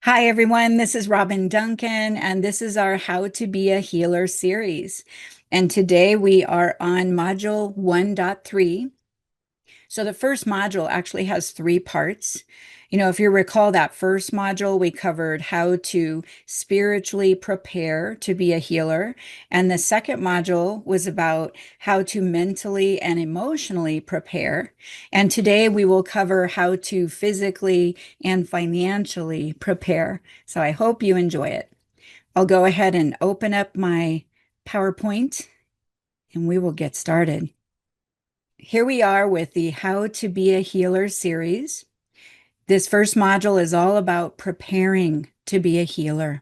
Hi, everyone. This is Robin Duncan, and this is our How to Be a Healer series. And today we are on module 1.3. So the first module actually has three parts. If you recall that first module, we covered how to spiritually prepare to be a healer. And the second module was about how to mentally and emotionally prepare. And today we will cover how to physically and financially prepare. So I hope you enjoy it. I'll go ahead and open up my PowerPoint and we will get started. Here we are with the How to Be a Healer series. This first module is all about preparing to be a healer.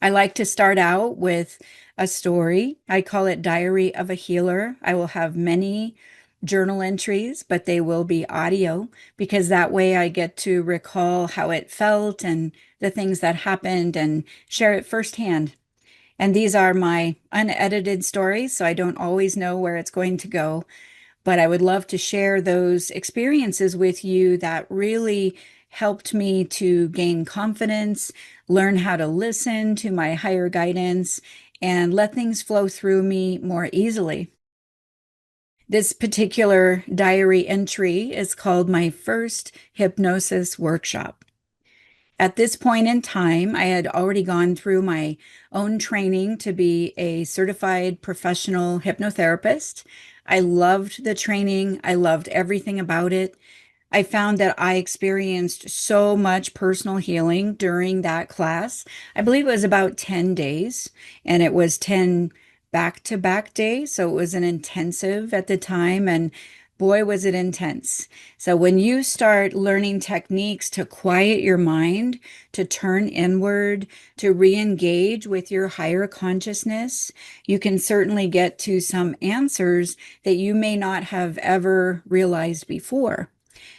I like to start out with a story. I call it Diary of a Healer. I will have many journal entries, but they will be audio because that way I get to recall how it felt and the things that happened and share it firsthand. And these are my unedited stories, so I don't always know where it's going to go. But I would love to share those experiences with you that really helped me to gain confidence, learn how to listen to my higher guidance, and let things flow through me more easily. This particular diary entry is called My First Hypnosis Workshop. At this point in time, I had already gone through my own training to be a certified professional hypnotherapist. I loved the training. I loved everything about it. I found that I experienced so much personal healing during that class. I believe it was about 10 days, and it was 10 back-to-back days. So it was an intensive at the time, and boy, was it intense. So when you start learning techniques to quiet your mind, to turn inward, to re-engage with your higher consciousness, you can certainly get to some answers that you may not have ever realized before.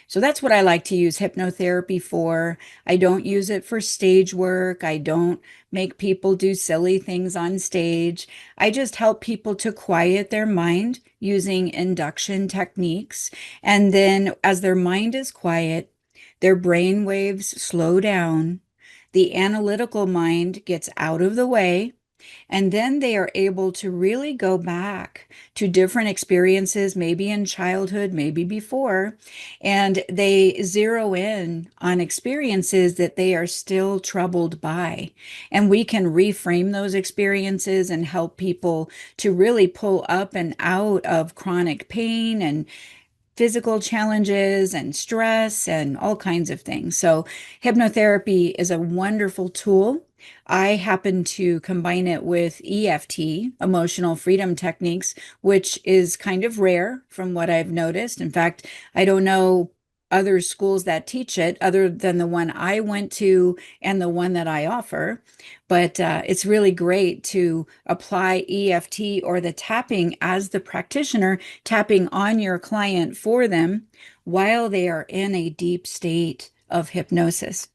So that's what I like to use hypnotherapy for. I don't use it for stage work. I don't make people do silly things on stage. I just help people to quiet their mind using induction techniques. And then as their mind is quiet, their brain waves slow down. The analytical mind gets out of the way, and then they are able to really go back to different experiences, maybe in childhood, maybe before, and they zero in on experiences that they are still troubled by. And we can reframe those experiences and help people to really pull up and out of chronic pain and physical challenges and stress and all kinds of things. So, hypnotherapy is a wonderful tool. I happen to combine it with EFT, emotional freedom techniques, which is kind of rare from what I've noticed. In fact, I don't know other schools that teach it other than the one I went to and the one that I offer. But it's really great to apply EFT or the tapping as the practitioner, tapping on your client for them while they are in a deep state of hypnosis,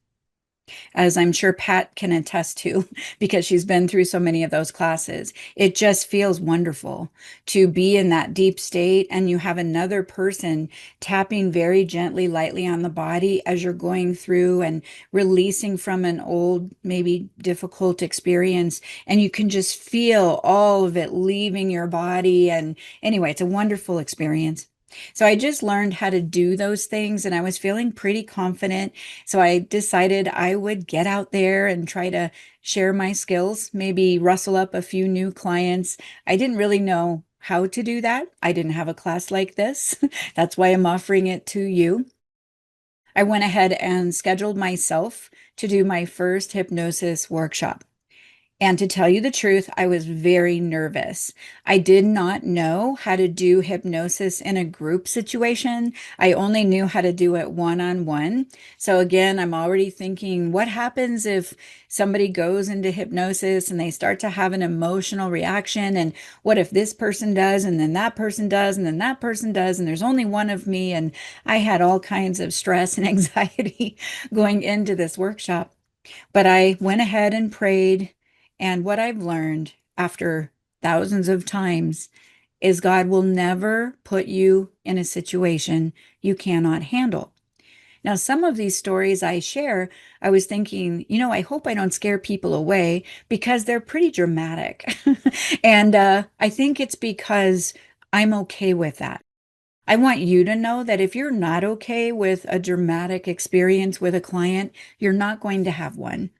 as I'm sure Pat can attest to because she's been through so many of those classes. It just feels wonderful to be in that deep state and you have another person tapping very gently, lightly on the body as you're going through and releasing from an old, maybe difficult experience. And you can just feel all of it leaving your body. And anyway, it's a wonderful experience. So I just learned how to do those things and I was feeling pretty confident. So I decided I would get out there and try to share my skills, maybe rustle up a few new clients. I didn't really know how to do that. I didn't have a class like this. That's why I'm offering it to you. I went ahead and scheduled myself to do my first hypnosis workshop. And to tell you the truth, I was very nervous. I did not know how to do hypnosis in a group situation. I only knew how to do it one-on-one. So again, I'm already thinking, what happens if somebody goes into hypnosis and they start to have an emotional reaction? And what if this person does, and then that person does, and then that person does, and there's only one of me? And I had all kinds of stress and anxiety going into this workshop. But I went ahead and prayed. And what I've learned after thousands of times is God will never put you in a situation you cannot handle. Now, some of these stories I share, I was thinking, I hope I don't scare people away because they're pretty dramatic. And I think it's because I'm okay with that. I want you to know that if you're not okay with a dramatic experience with a client, you're not going to have one.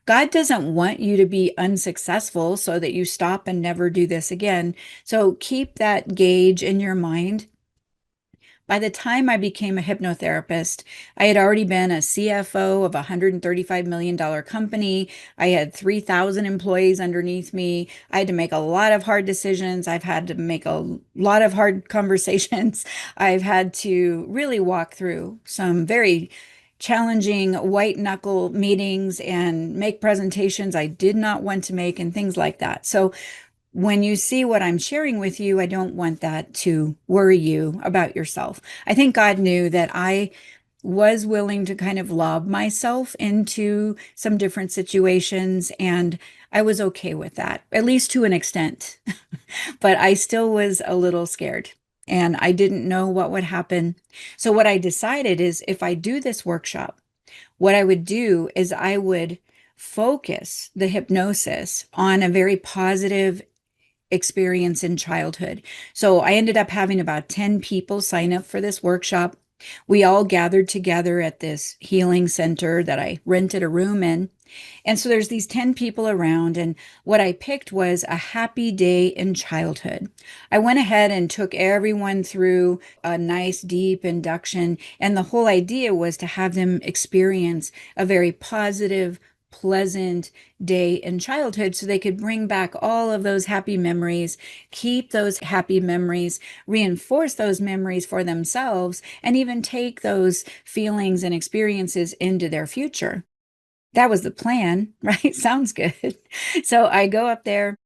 God doesn't want you to be unsuccessful so that you stop and never do this again. So keep that gauge in your mind. By the time I became a hypnotherapist, I had already been a CFO of a $135 million company. I had 3,000 employees underneath me. I had to make a lot of hard decisions. I've had to make a lot of hard conversations. I've had to really walk through some very challenging white knuckle meetings and make presentations I did not want to make and things like that. So when you see what I'm sharing with you, I don't want that to worry you about yourself. I think God knew that I was willing to kind of lob myself into some different situations, and I was okay with that, at least to an extent. But I still was a little scared and I didn't know what would happen. So, what I decided is if I do this workshop, what I would do is I would focus the hypnosis on a very positive experience in childhood. So I ended up having about 10 people sign up for this workshop. We all gathered together at this healing center that I rented a room in. And so there's these 10 people around, and what I picked was a happy day in childhood. I went ahead and took everyone through a nice deep induction, and the whole idea was to have them experience a very positive, pleasant day in childhood so they could bring back all of those happy memories, keep those happy memories, reinforce those memories for themselves, and even take those feelings and experiences into their future. That was the plan, right? Sounds good. So I go up there.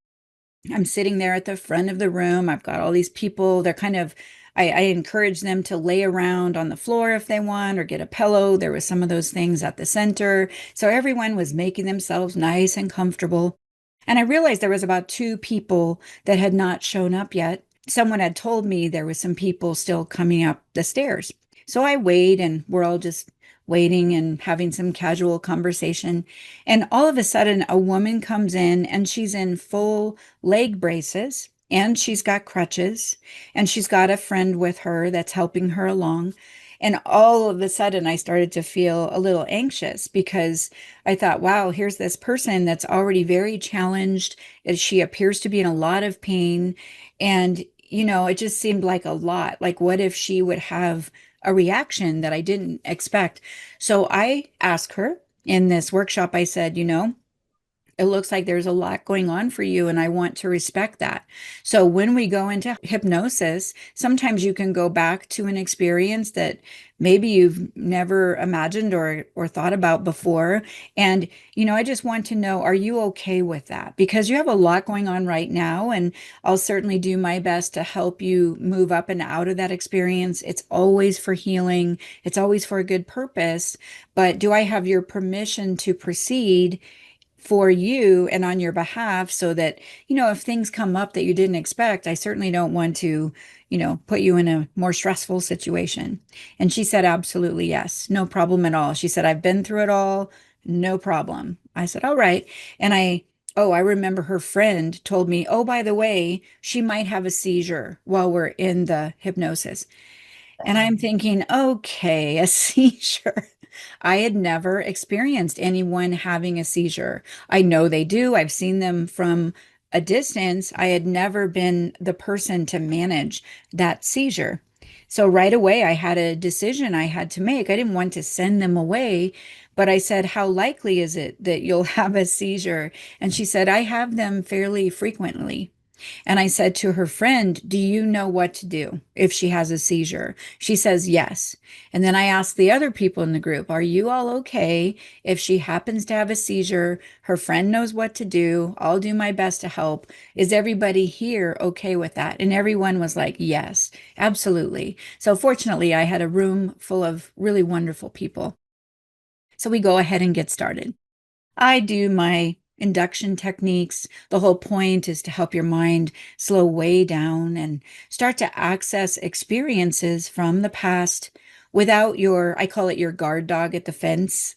I'm sitting there at the front of the room. I've got all these people. They're kind of, I encourage them to lay around on the floor if they want or get a pillow. There was some of those things at the center. So everyone was making themselves nice and comfortable. And I realized there was about two people that had not shown up yet. Someone had told me there was some people still coming up the stairs. So I wait and we're all just waiting and having some casual conversation. And all of a sudden, a woman comes in and she's in full leg braces and she's got crutches and she's got a friend with her that's helping her along. And all of a sudden, I started to feel a little anxious because I thought, wow, here's this person that's already very challenged. She appears to be in a lot of pain. And, it just seemed like a lot. Like, what if she would have a reaction that I didn't expect? So I asked her in this workshop, I said, it looks like there's a lot going on for you, and I want to respect that. So when we go into hypnosis, sometimes you can go back to an experience that maybe you've never imagined or thought about before. And, I just want to know, are you okay with that? Because you have a lot going on right now, and I'll certainly do my best to help you move up and out of that experience. It's always for healing, it's always for a good purpose. But do I have your permission to proceed for you and on your behalf so that, if things come up that you didn't expect, I certainly don't want to, put you in a more stressful situation. And she said, absolutely, yes, no problem at all. She said, I've been through it all, no problem. I said, all right. And I remember her friend told me, oh, by the way, she might have a seizure while we're in the hypnosis. And I'm thinking, okay, a seizure. I had never experienced anyone having a seizure. I know they do. I've seen them from a distance. I had never been the person to manage that seizure. So right away, I had a decision I had to make. I didn't want to send them away, but I said, how likely is it that you'll have a seizure? And she said, I have them fairly frequently. And I said to her friend, do you know what to do if she has a seizure? She says, yes. And then I asked the other people in the group, are you all okay if she happens to have a seizure? Her friend knows what to do. I'll do my best to help. Is everybody here okay with that? And everyone was like, yes, absolutely. So fortunately, I had a room full of really wonderful people. So we go ahead and get started. I do my induction techniques. The whole point is to help your mind slow way down and start to access experiences from the past without your, I call it your guard dog at the fence.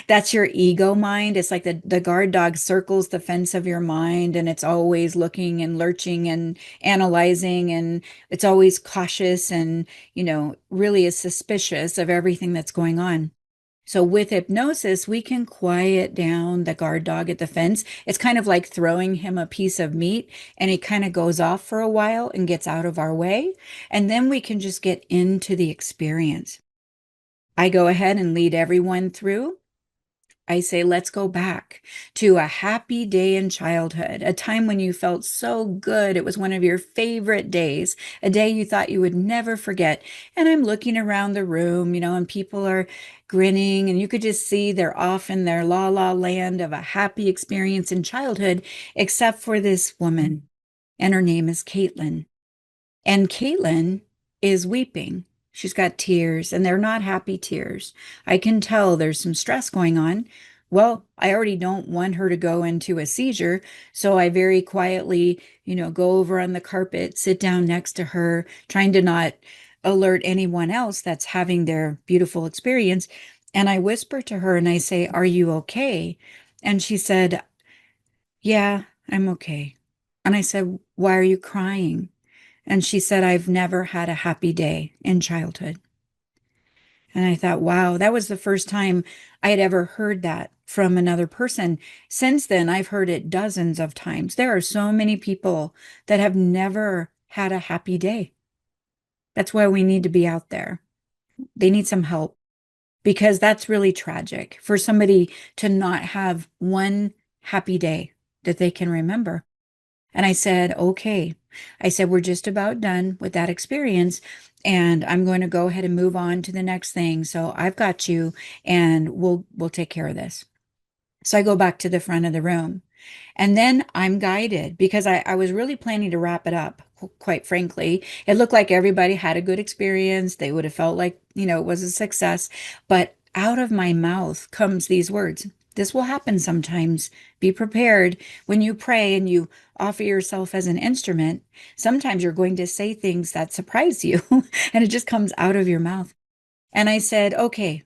That's your ego mind. It's like the guard dog circles the fence of your mind, and it's always looking and lurching and analyzing, and it's always cautious and, really is suspicious of everything that's going on. So with hypnosis, we can quiet down the guard dog at the fence. It's kind of like throwing him a piece of meat, and he kind of goes off for a while and gets out of our way. And then we can just get into the experience. I go ahead and lead everyone through. I say, let's go back to a happy day in childhood, a time when you felt so good. It was one of your favorite days, a day you thought you would never forget. And I'm looking around the room, and people are grinning, and you could just see they're off in their la la land of a happy experience in childhood, except for this woman, and her name is Caitlin. And Caitlin is weeping. She's got tears, and they're not happy tears. I can tell there's some stress going on. Well, I already don't want her to go into a seizure, so I very quietly, go over on the carpet, sit down next to her, trying to not alert anyone else that's having their beautiful experience. And I whisper to her and I say, "Are you okay?" And she said, "Yeah, I'm okay." And I said, "Why are you crying?" And she said, "I've never had a happy day in childhood." And I thought, wow, that was the first time I had ever heard that from another person. Since then, I've heard it dozens of times. There are so many people that have never had a happy day. That's why we need to be out there. They need some help because that's really tragic for somebody to not have one happy day that they can remember. And I said, okay. I said, we're just about done with that experience, and I'm going to go ahead and move on to the next thing. So I've got you, and we'll take care of this. So I go back to the front of the room. And then I'm guided because I was really planning to wrap it up, quite frankly. It looked like everybody had a good experience. They would have felt like, it was a success. But out of my mouth comes these words. This will happen sometimes. Be prepared when you pray and you offer yourself as an instrument. Sometimes you're going to say things that surprise you, and it just comes out of your mouth. And I said, okay,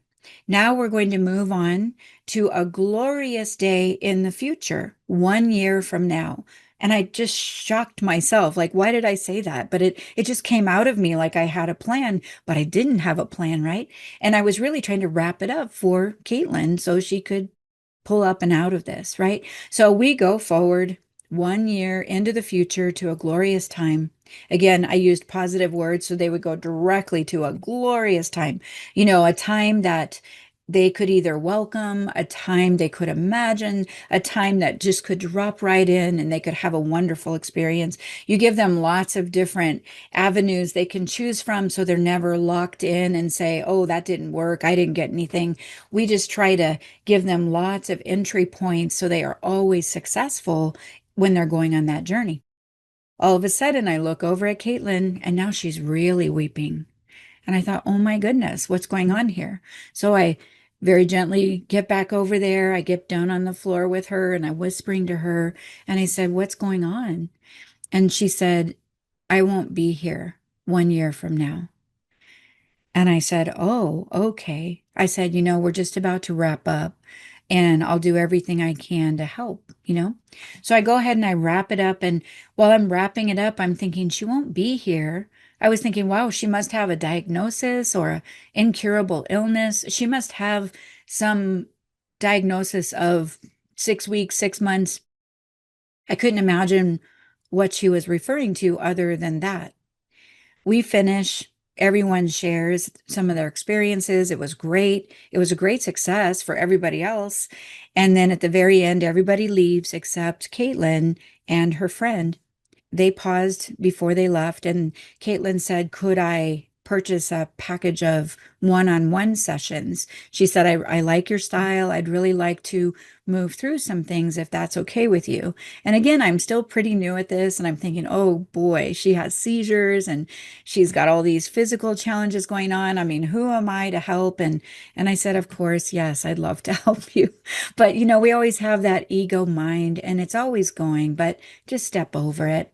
now we're going to move on to a glorious day in the future, 1 year from now. And I just shocked myself. Like, why did I say that? But it just came out of me like I had a plan, but I didn't have a plan, right? And I was really trying to wrap it up for Caitlin so she could pull up and out of this, right? So we go forward 1 year into the future to a glorious time. Again, I used positive words so they would go directly to a glorious time, a time that they could either welcome, a time they could imagine, a time that just could drop right in and they could have a wonderful experience. You give them lots of different avenues they can choose from so they're never locked in and say, oh, that didn't work. I didn't get anything. We just try to give them lots of entry points so they are always successful when they're going on that journey. All of a sudden, I look over at Caitlin and now she's really weeping. And I thought, oh my goodness, what's going on here? So I very gently get back over there. I get down on the floor with her and I'm whispering to her. And I said, what's going on? And she said, I won't be here 1 year from now. And I said, oh, okay. I said, we're just about to wrap up and I'll do everything I can to help. So I go ahead and I wrap it up. And while I'm wrapping it up, I'm thinking she won't be here. I was thinking, wow, she must have a diagnosis or an incurable illness. She must have some diagnosis of 6 weeks, 6 months. I couldn't imagine what she was referring to other than that. We finish, everyone shares some of their experiences. It was great. It was a great success for everybody else. And then at the very end, everybody leaves except Caitlin and her friend. They paused before they left, and Caitlin said, could I purchase a package of one-on-one sessions? She said, I like your style. I'd really like to move through some things if that's okay with you. And again, I'm still pretty new at this, and I'm thinking, oh boy, she has seizures and she's got all these physical challenges going on. I mean, who am I to help? And I said, of course, yes, I'd love to help you. But we always have that ego mind and it's always going, but just step over it.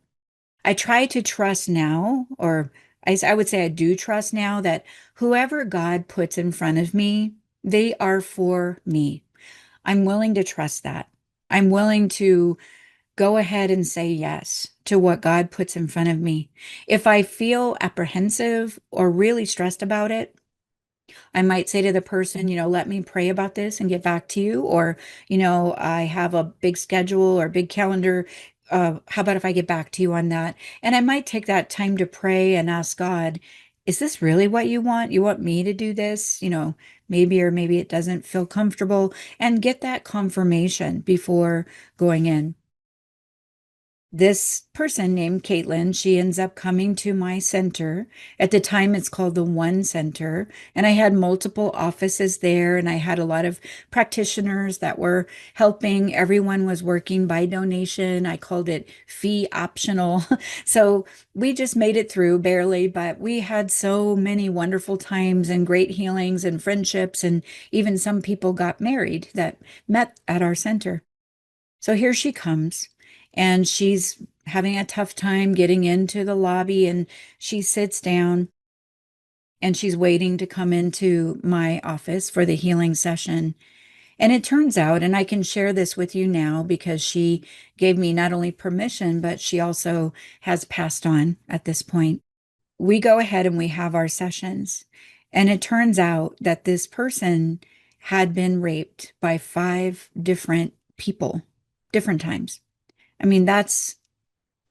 I try to trust now, or I would say I do trust now that whoever God puts in front of me, they are for me. I'm willing to trust that. I'm willing to go ahead and say yes to what God puts in front of me. If I feel apprehensive or really stressed about it, I might say to the person, let me pray about this and get back to you. Or, I have a big schedule or big calendar. How about if I get back to you on that? And I might take that time to pray and ask God, is this really what you want? You want me to do this? Maybe or maybe it doesn't feel comfortable, and get that confirmation before going in. This person named Caitlin, she ends up coming to my center. At the time, it's called the One Center. And I had multiple offices there, and I had a lot of practitioners that were helping. Everyone was working by donation. I called it fee optional. So we just made it through barely, but we had so many wonderful times and great healings and friendships. And even some people got married that met at our center. So here she comes, and she's having a tough time getting into the lobby, and she sits down and she's waiting to come into my office for the healing session. And it turns out, and I can share this with you now because she gave me not only permission, but she also has passed on at this point. We go ahead and we have our sessions. And it turns out that this person had been raped by 5 different people, different times. I mean, that's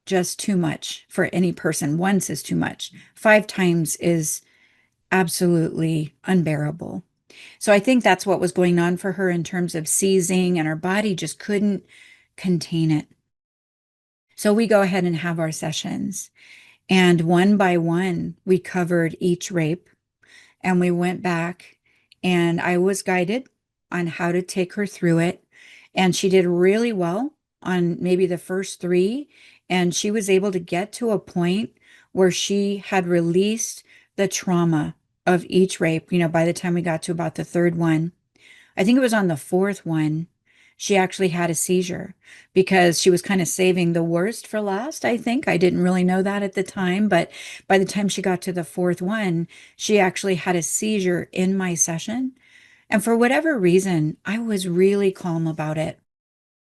just too much for any person. Once is too much. 5 times is absolutely unbearable. So I think that's what was going on for her in terms of seizing, and her body just couldn't contain it. So we go ahead and have our sessions. And one by one, we covered each rape, and we went back, and I was guided on how to take her through it. And she did really well on maybe the first 3. And she was able to get to a point where she had released the trauma of each rape, by the time we got to about the 3rd one. I think it was on the 4th one, she actually had a seizure because she was kind of saving the worst for last, I think. I didn't really know that at the time, but by the time she got to the 4th one, she actually had a seizure in my session. And for whatever reason, I was really calm about it.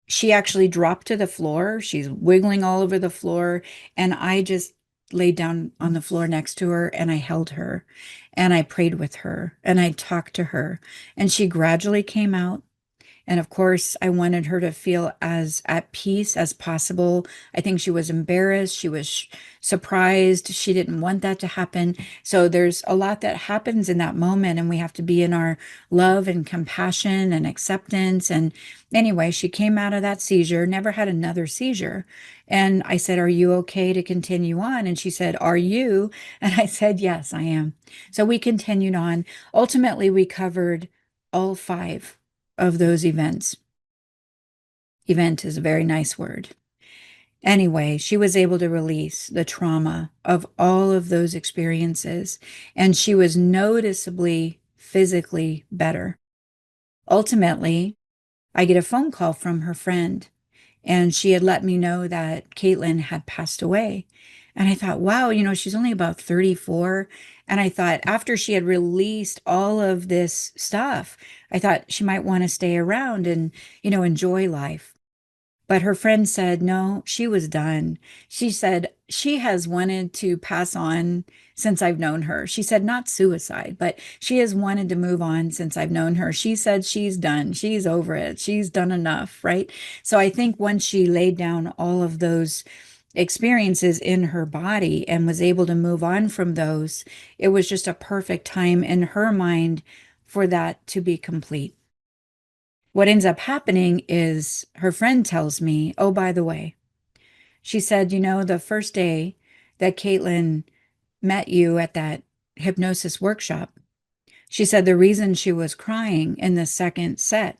She actually dropped to the floor. She's wiggling all over the floor. And I just laid down on the floor next to her, and I held her, and I prayed with her, and I talked to her. And she gradually came out. And of course, I wanted her to feel as at peace as possible. I think she was embarrassed. She was surprised. She didn't want that to happen. So there's a lot that happens in that moment, and we have to be in our love and compassion and acceptance. And anyway, she came out of that seizure, never had another seizure. And I said, "Are you okay to continue on?" And she said, "Are you?" And I said, "Yes, I am." So we continued on. Ultimately, we covered all 5 of those events. Event is a very nice word. Anyway, she was able to release the trauma of all of those experiences, and she was noticeably physically better. Ultimately, I get a phone call from her friend, and she had let me know that Caitlin had passed away. And I thought, wow, she's only about 34. And I thought after she had released all of this stuff, I thought she might want to stay around and, enjoy life. But her friend said, no, she was done. She said she has wanted to pass on since I've known her. She said, not suicide, but she has wanted to move on since I've known her. She said she's done. She's over it. She's done enough, right? So I think once she laid down all of those experiences in her body and was able to move on from those, it was just a perfect time in her mind for that to be complete. What ends up happening is her friend tells me, oh, by the way, she said, the first day that Caitlin met you at that hypnosis workshop, she said the reason she was crying in the second set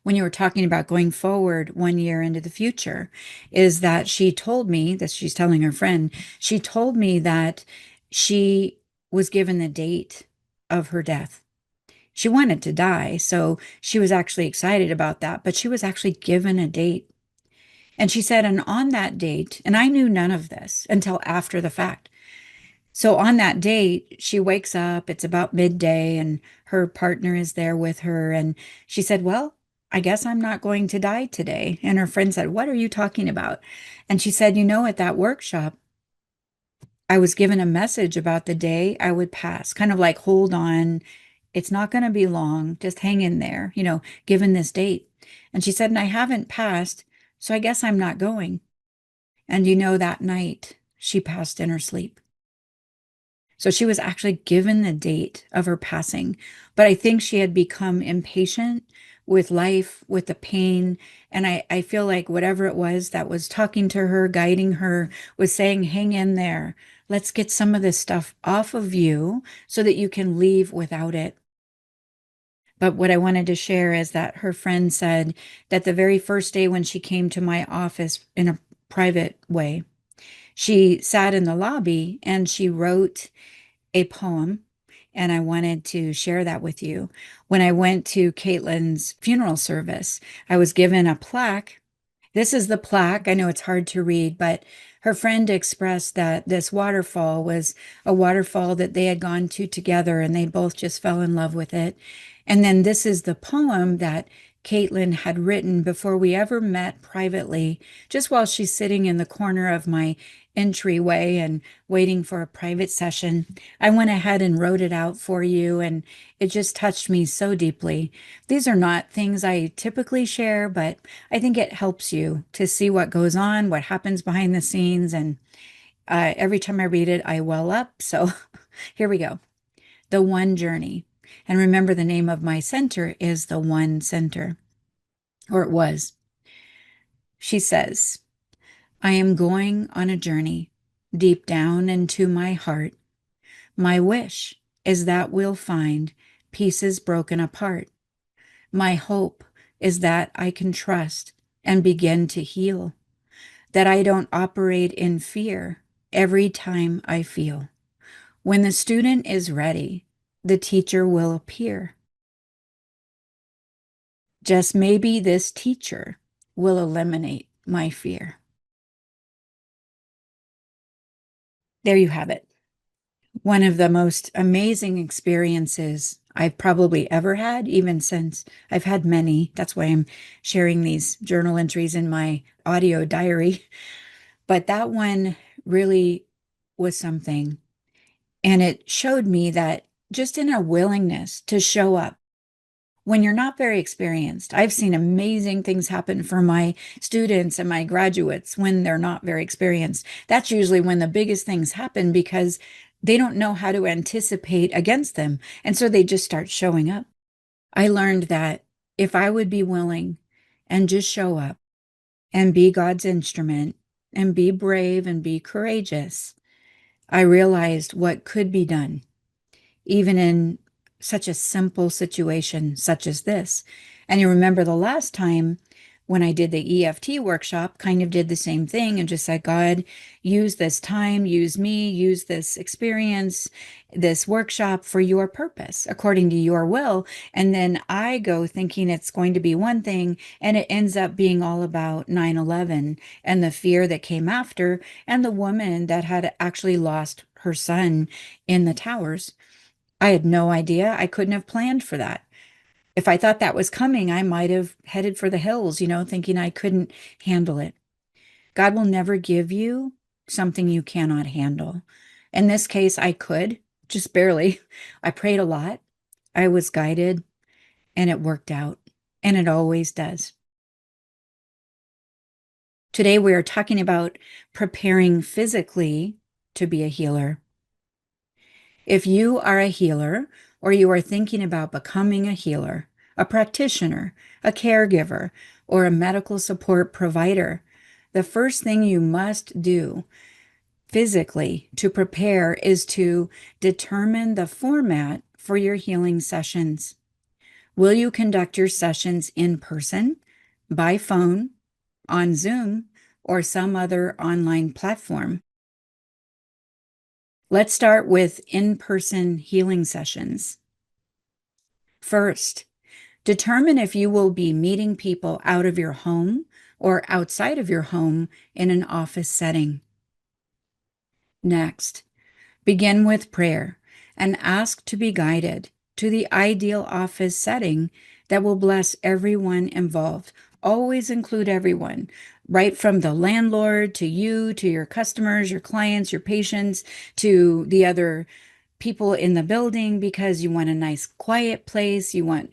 when you were talking about going forward 1 year into the future is that she told me that she's telling her friend, she told me that she was given the date of her death. She wanted to die, so she was actually excited about that, but she was actually given a date. And she said, and on that date, and I knew none of this until after the fact, So on that date, she wakes up, it's about midday, and her partner is there with her. And she said, "Well, I guess I'm not going to die today." And her friend said, "What are you talking about?" And she said, at that workshop, I was given a message about the day I would pass, kind of like, hold on, it's not going to be long, just hang in there, given this date. And she said, and I haven't passed, so I guess I'm not going. And that night she passed in her sleep. So she was actually given the date of her passing. But I think she had become impatient with life, with the pain. And I feel like whatever it was that was talking to her, guiding her, was saying, hang in there. Let's get some of this stuff off of you so that you can leave without it. But what I wanted to share is that her friend said that the very first day when she came to my office in a private way, she sat in the lobby and she wrote a poem, and I wanted to share that with you. When I went to Caitlin's funeral service, I was given a plaque. This is the plaque. I know it's hard to read, but her friend expressed that this waterfall was a waterfall that they had gone to together and they both just fell in love with it. And then this is the poem that Caitlin had written before we ever met privately, just while she's sitting in the corner of my entryway and waiting for a private session. I went ahead and wrote it out for you, and it just touched me so deeply. These are not things I typically share, but I think it helps you to see what goes on, what happens behind the scenes. And every time I read it, I well up. So here we go. The One Journey. And remember, the name of my center is the One Center, or it was. She says, I am going on a journey deep down into my heart. My wish is that we'll find pieces broken apart. My hope is that I can trust and begin to heal, that I don't operate in fear every time I feel. When the student is ready, the teacher will appear. Just maybe this teacher will eliminate my fear. There you have it. One of the most amazing experiences I've probably ever had, even since I've had many. That's why I'm sharing these journal entries in my audio diary. But that one really was something. And it showed me that just in a willingness to show up when you're not very experienced. I've seen amazing things happen for my students and my graduates when they're not very experienced. That's usually when the biggest things happen because they don't know how to anticipate against them. And so they just start showing up. I learned that if I would be willing and just show up and be God's instrument and be brave and be courageous, I realized what could be done even in such a simple situation such as this. And you remember the last time when I did the EFT workshop, kind of did the same thing and just said, God, use this time, use me, use this experience, this workshop for your purpose, according to your will. And then I go thinking it's going to be one thing, and it ends up being all about 9/11 and the fear that came after, and the woman that had actually lost her son in the towers. I had no idea. I couldn't have planned for that. If I thought that was coming, I might have headed for the hills, thinking I couldn't handle it. God will never give you something you cannot handle. In this case, I could, just barely. I prayed a lot. I was guided, and it worked out, and it always does. Today, we are talking about preparing physically to be a healer. If you are a healer, or you are thinking about becoming a healer, a practitioner, a caregiver, or a medical support provider, the first thing you must do physically to prepare is to determine the format for your healing sessions. Will you conduct your sessions in person, by phone, on Zoom, or some other online platform? Let's start with in-person healing sessions. First, determine if you will be meeting people out of your home or outside of your home in an office setting. Next, Begin with prayer and ask to be guided to the ideal office setting that will bless everyone involved. Always include everyone, right from the landlord to you, to your customers, your clients, your patients, to the other people in the building, because you want a nice quiet place. You want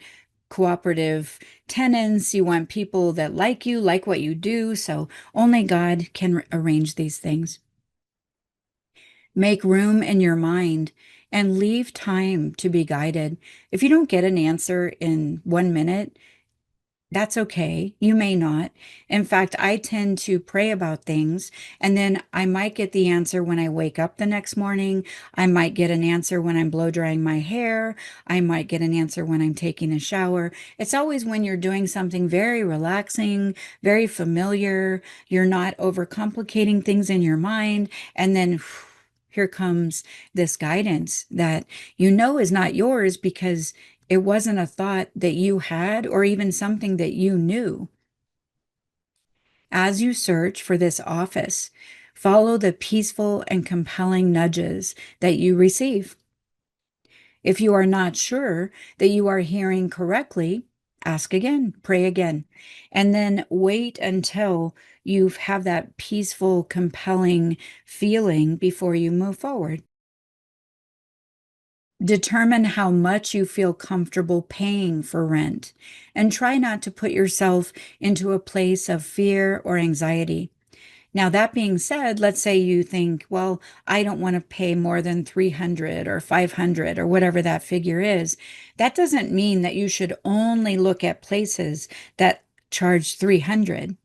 cooperative tenants. You want people that like you, like what you do. So only God can arrange these things. Make room in your mind and leave time to be guided. If you don't get an answer in 1 minute, that's okay. You may not. In fact, I tend to pray about things, and then I might get the answer when I wake up the next morning. I might get an answer when I'm blow drying my hair. I might get an answer when I'm taking a shower. It's always when you're doing something very relaxing, very familiar. You're not overcomplicating things in your mind. And then here comes this guidance that you know is not yours because it wasn't a thought that you had or even something that you knew. As you search for this office, follow the peaceful and compelling nudges that you receive. If you are not sure that you are hearing correctly, ask again, pray again, and then wait until you have that peaceful, compelling feeling before you move forward. Determine how much you feel comfortable paying for rent and try not to put yourself into a place of fear or anxiety. Now, that being said, let's say you think, well, I don't want to pay more than 300 or 500 or whatever that figure is. That doesn't mean that you should only look at places that charge 300.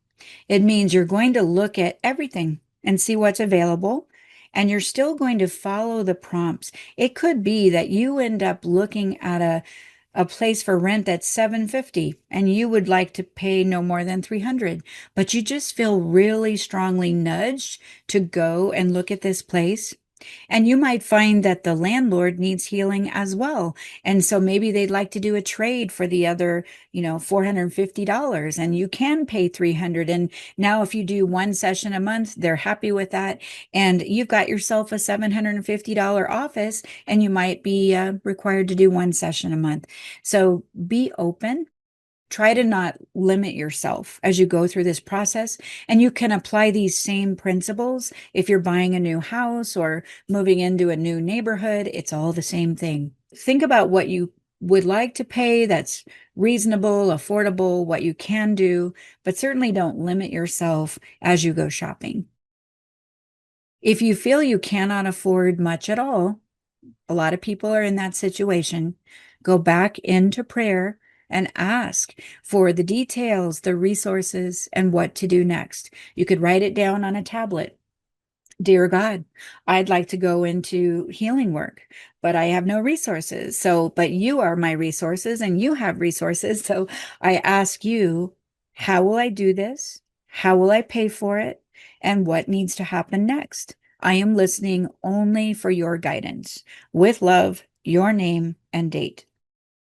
It means you're going to look at everything and see what's available, and you're still going to follow the prompts. It could be that you end up looking at a place for rent that's 750 and you would like to pay no more than 300, but you just feel really strongly nudged to go and look at this place. And you might find that the landlord needs healing as well. And so maybe they'd like to do a trade for the other, $450, and you can pay 300. And now if you do one session a month, they're happy with that. And you've got yourself a $750 office, and you might be required to do one session a month. So be open. Try to not limit yourself as you go through this process. And you can apply these same principles if you're buying a new house or moving into a new neighborhood. It's all the same thing. Think about what you would like to pay that's reasonable, affordable, what you can do, but certainly don't limit yourself as you go shopping. If you feel you cannot afford much at all, a lot of people are in that situation. Go back into prayer and ask for the details, the resources, and what to do next. You could write it down on a tablet. Dear God, I'd like to go into healing work, but I have no resources. But you are my resources and you have resources. So I ask you, how will I do this? How will I pay for it? And what needs to happen next? I am listening only for your guidance. With love, your name and date.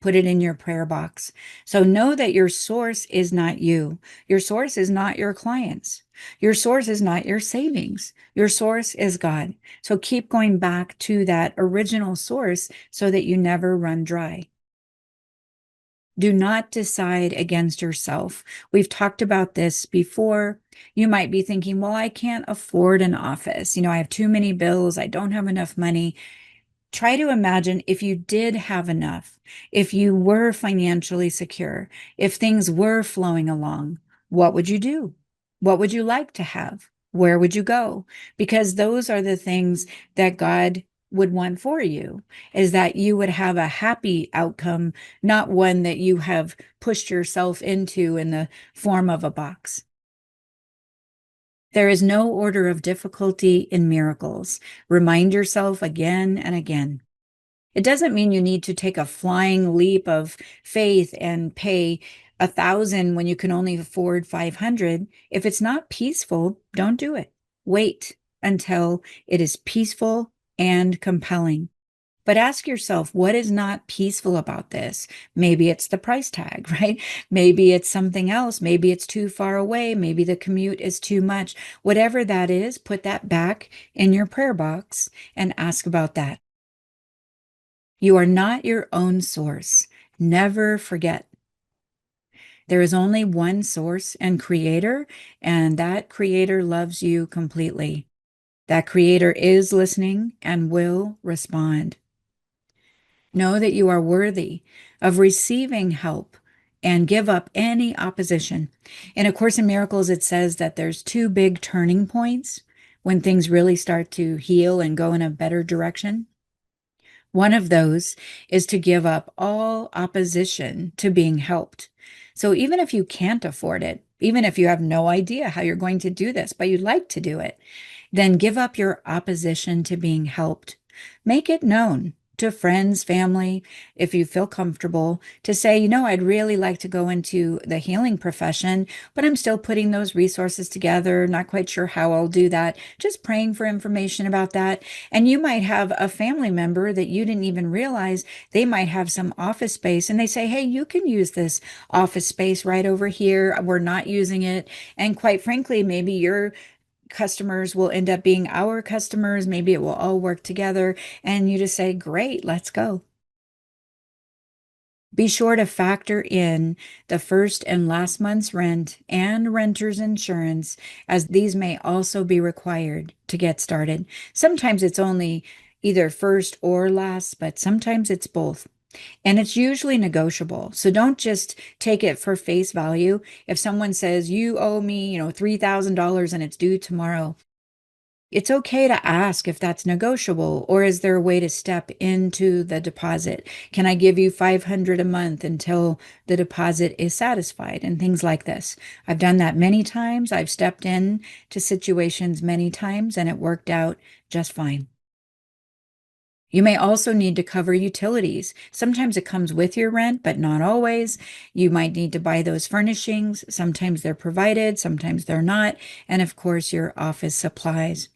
Put it in your prayer box. So know that your source is not you. Your source is not your clients. Your source is not your savings. Your source is God. So keep going back to that original source so that you never run dry. Do not decide against yourself. We've talked about this before. You might be thinking, well, I can't afford an office. I have too many bills. I don't have enough money. Try to imagine if you did have enough, if you were financially secure, if things were flowing along, what would you do? What would you like to have? Where would you go? Because those are the things that God would want for you, is that you would have a happy outcome, not one that you have pushed yourself into in the form of a box. There is no order of difficulty in miracles. Remind yourself again and again. It doesn't mean you need to take a flying leap of faith and pay 1,000 when you can only afford 500. If it's not peaceful, don't do it. Wait until it is peaceful and compelling. But ask yourself, what is not peaceful about this? Maybe it's the price tag, right? Maybe it's something else. Maybe it's too far away. Maybe the commute is too much. Whatever that is, put that back in your prayer box and ask about that. You are not your own source. Never forget. There is only one source and creator, and that creator loves you completely. That creator is listening and will respond. Know that you are worthy of receiving help and give up any opposition. In A Course in Miracles, it says that there's two big turning points when things really start to heal and go in a better direction. One of those is to give up all opposition to being helped. So even if you can't afford it, even if you have no idea how you're going to do this, but you'd like to do it, then give up your opposition to being helped. Make it known to friends, family, if you feel comfortable, to say, I'd really like to go into the healing profession, but I'm still putting those resources together, not quite sure how I'll do that, just praying for information about that. And you might have a family member that you didn't even realize they might have some office space, and they say, hey, you can use this office space right over here. We're not using it. And quite frankly, maybe you're customers will end up being our customers. Maybe it will all work together. And you just say, great, let's go. Be sure to factor in the first and last month's rent and renter's insurance, as these may also be required to get started. Sometimes it's only either first or last, but sometimes it's both. And it's usually negotiable. So don't just take it for face value. If someone says, you owe me, $3,000 and it's due tomorrow, it's okay to ask if that's negotiable, or is there a way to step into the deposit? Can I give you 500 a month until the deposit is satisfied, and things like this? I've done that many times. I've stepped in to situations many times and it worked out just fine. You may also need to cover utilities. Sometimes it comes with your rent, but not always. You might need to buy those furnishings. Sometimes they're provided, sometimes they're not. And of course, your office supplies.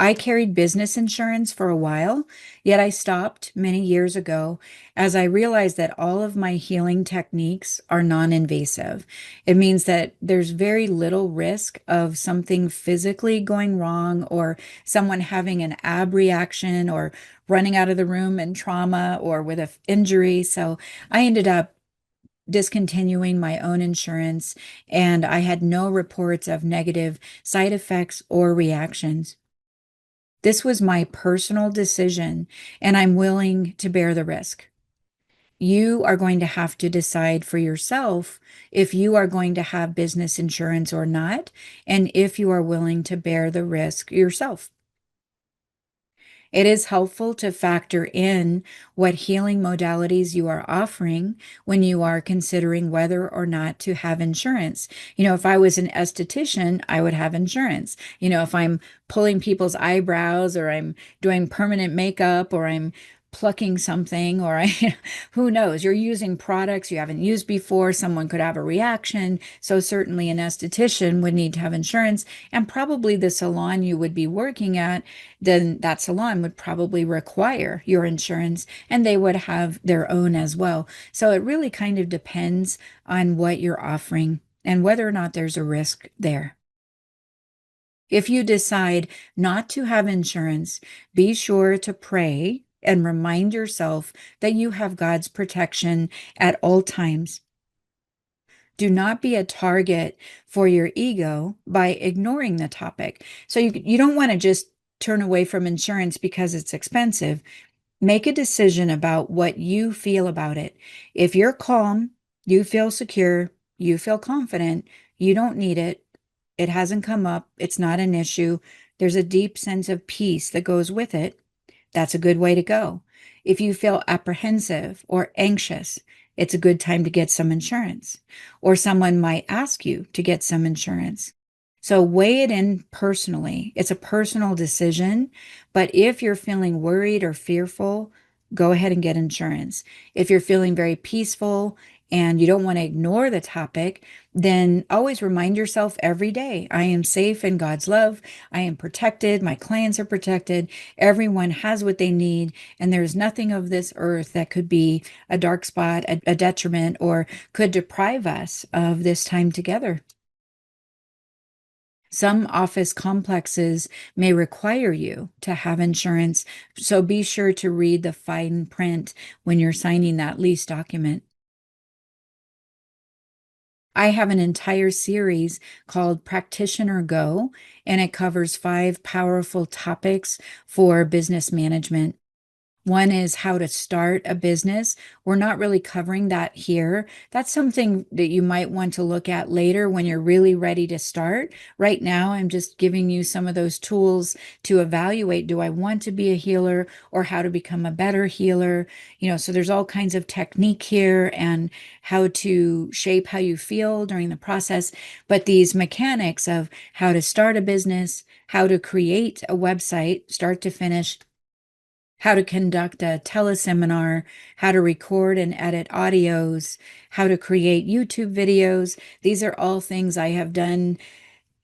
I carried business insurance for a while, yet I stopped many years ago as I realized that all of my healing techniques are non-invasive. It means that there's very little risk of something physically going wrong, or someone having an ab reaction, or running out of the room in trauma or with an injury. So I ended up discontinuing my own insurance, and I had no reports of negative side effects or reactions. This was my personal decision, and I'm willing to bear the risk. You are going to have to decide for yourself if you are going to have business insurance or not, and if you are willing to bear the risk yourself. It is helpful to factor in what healing modalities you are offering when you are considering whether or not to have insurance. If I was an esthetician, I would have insurance. If I'm pulling people's eyebrows, or I'm doing permanent makeup, or I'm plucking something, or who knows, you're using products you haven't used before, someone could have a reaction. So certainly an esthetician would need to have insurance, and probably the salon you would be working at, then that salon would probably require your insurance, and they would have their own as well. So it really kind of depends on what you're offering and whether or not there's a risk there. If you decide not to have insurance, be sure to pray and remind yourself that you have God's protection at all times. Do not be a target for your ego by ignoring the topic. So you don't want to just turn away from insurance because it's expensive. Make a decision about what you feel about it. If you're calm, you feel secure, you feel confident, you don't need it. It hasn't come up. It's not an issue. There's a deep sense of peace that goes with it. That's a good way to go. If you feel apprehensive or anxious, it's a good time to get some insurance. Or someone might ask you to get some insurance. So weigh it in personally. It's a personal decision. But if you're feeling worried or fearful, go ahead and get insurance. If you're feeling very peaceful and you don't want to ignore the topic, then always remind yourself every day, I am safe in God's love. I am protected. My clients are protected. Everyone has what they need. And there's nothing of this earth that could be a dark spot, a detriment, or could deprive us of this time together. Some office complexes may require you to have insurance, so be sure to read the fine print when you're signing that lease document. I have an entire series called Practitioner Go, and it covers 5 powerful topics for business management. One is how to start a business. We're not really covering that here. That's something that you might want to look at later when you're really ready to start. Right now, I'm just giving you some of those tools to evaluate, do I want to be a healer or how to become a better healer? So there's all kinds of technique here and how to shape how you feel during the process. But these mechanics of how to start a business, how to create a website, start to finish, how to conduct a teleseminar, how to record and edit audios, how to create YouTube videos. These are all things I have done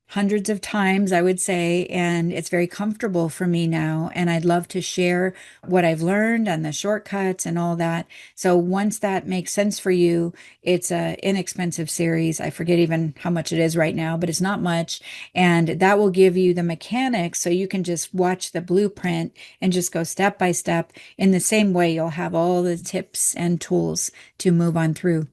hundreds of times, I would say, and it's very comfortable for me now. And I'd love to share what I've learned and the shortcuts and all that. So once that makes sense for you, it's an inexpensive series. I forget even how much it is right now, but it's not much. And that will give you the mechanics so you can just watch the blueprint and just go step by step. In the same way, you'll have all the tips and tools to move on through.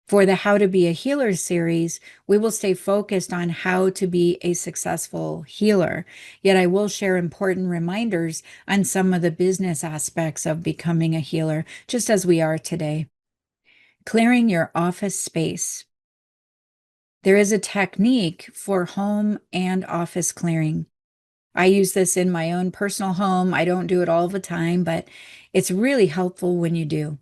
For the How to Be a Healer series, we will stay focused on how to be a successful healer. Yet I will share important reminders on some of the business aspects of becoming a healer, just as we are today. Clearing your office space. There is a technique for home and office clearing. I use this in my own personal home. I don't do it all the time, but it's really helpful when you do.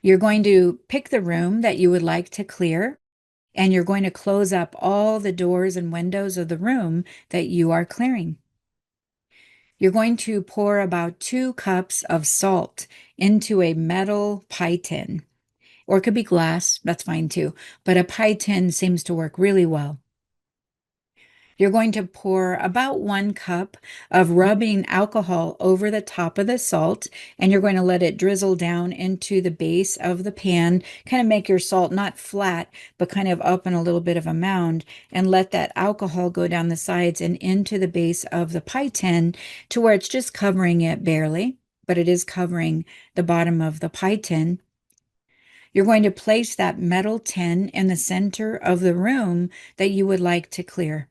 You're going to pick the room that you would like to clear, and you're going to close up all the doors and windows of the room that you are clearing. You're going to pour about 2 cups of salt into a metal pie tin, or it could be glass, that's fine too, but a pie tin seems to work really well. You're going to pour about 1 cup of rubbing alcohol over the top of the salt, and you're going to let it drizzle down into the base of the pan, kind of make your salt not flat, but kind of up in a little bit of a mound, and let that alcohol go down the sides and into the base of the pie tin to where it's just covering it barely, but it is covering the bottom of the pie tin. You're going to place that metal tin in the center of the room that you would like to clear.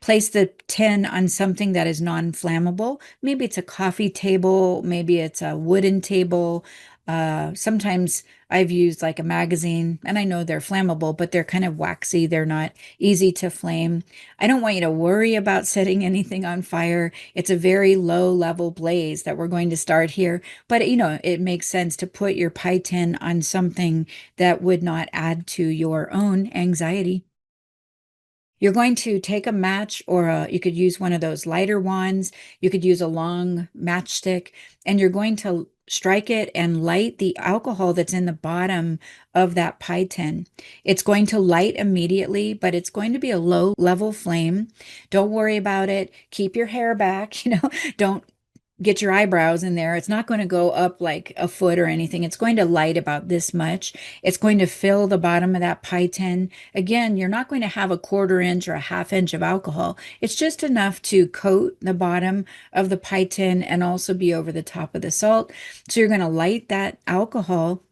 Place the tin on something that is non-flammable. Maybe it's a coffee table, maybe it's a wooden table. Sometimes I've used like a magazine, and I know they're flammable, but they're kind of waxy. They're not easy to flame. I don't want you to worry about setting anything on fire. It's a very low level blaze that we're going to start here, but it makes sense to put your pie tin on something that would not add to your own anxiety. You're going to take a match, or you could use one of those lighter wands. You could use a long matchstick, and you're going to strike it and light the alcohol that's in the bottom of that pie tin. It's going to light immediately, but it's going to be a low level flame. Don't worry about it. Keep your hair back, don't get your eyebrows in there. It's not going to go up like a foot or anything. It's going to light about this much. It's going to fill the bottom of that pie tin. Again, you're not going to have a 1/4 inch or a 1/2 inch of alcohol. It's just enough to coat the bottom of the pie tin and also be over the top of the salt. So you're going to light that alcohol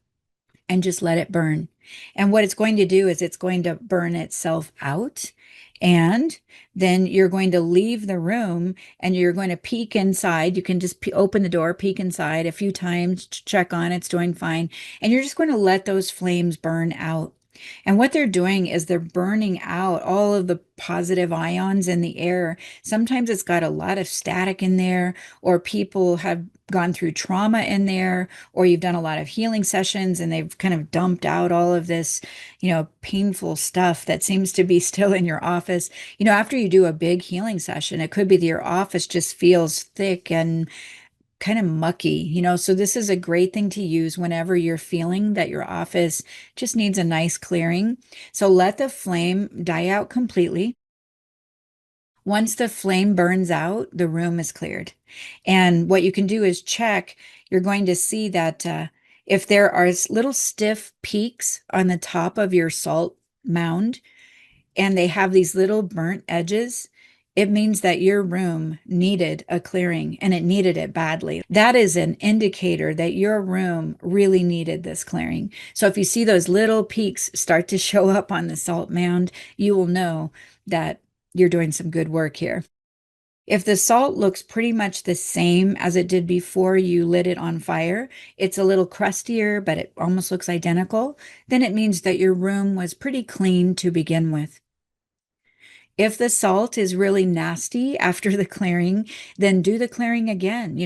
and just let it burn. And what it's going to do is it's going to burn itself out. And then you're going to leave the room and you're going to peek inside. You can just open the door, peek inside a few times, check on it's doing fine. And you're just going to let those flames burn out. And what they're doing is they're burning out all of the positive ions in the air. Sometimes it's got a lot of static in there, or people have gone through trauma in there, or you've done a lot of healing sessions and they've kind of dumped out all of this, painful stuff that seems to be still in your office. After you do a big healing session, it could be that your office just feels thick and kind of mucky, so this is a great thing to use whenever you're feeling that your office just needs a nice clearing. So let the flame die out completely. Once the flame burns out, the room is cleared. And what you can do is check. You're going to see that if there are little stiff peaks on the top of your salt mound and they have these little burnt edges, it means that your room needed a clearing and it needed it badly. That is an indicator that your room really needed this clearing. So if you see those little peaks start to show up on the salt mound, you will know that you're doing some good work here. If the salt looks pretty much the same as it did before you lit it on fire, it's a little crustier, but it almost looks identical, then it means that your room was pretty clean to begin with. If the salt is really nasty after the clearing, then do the clearing again.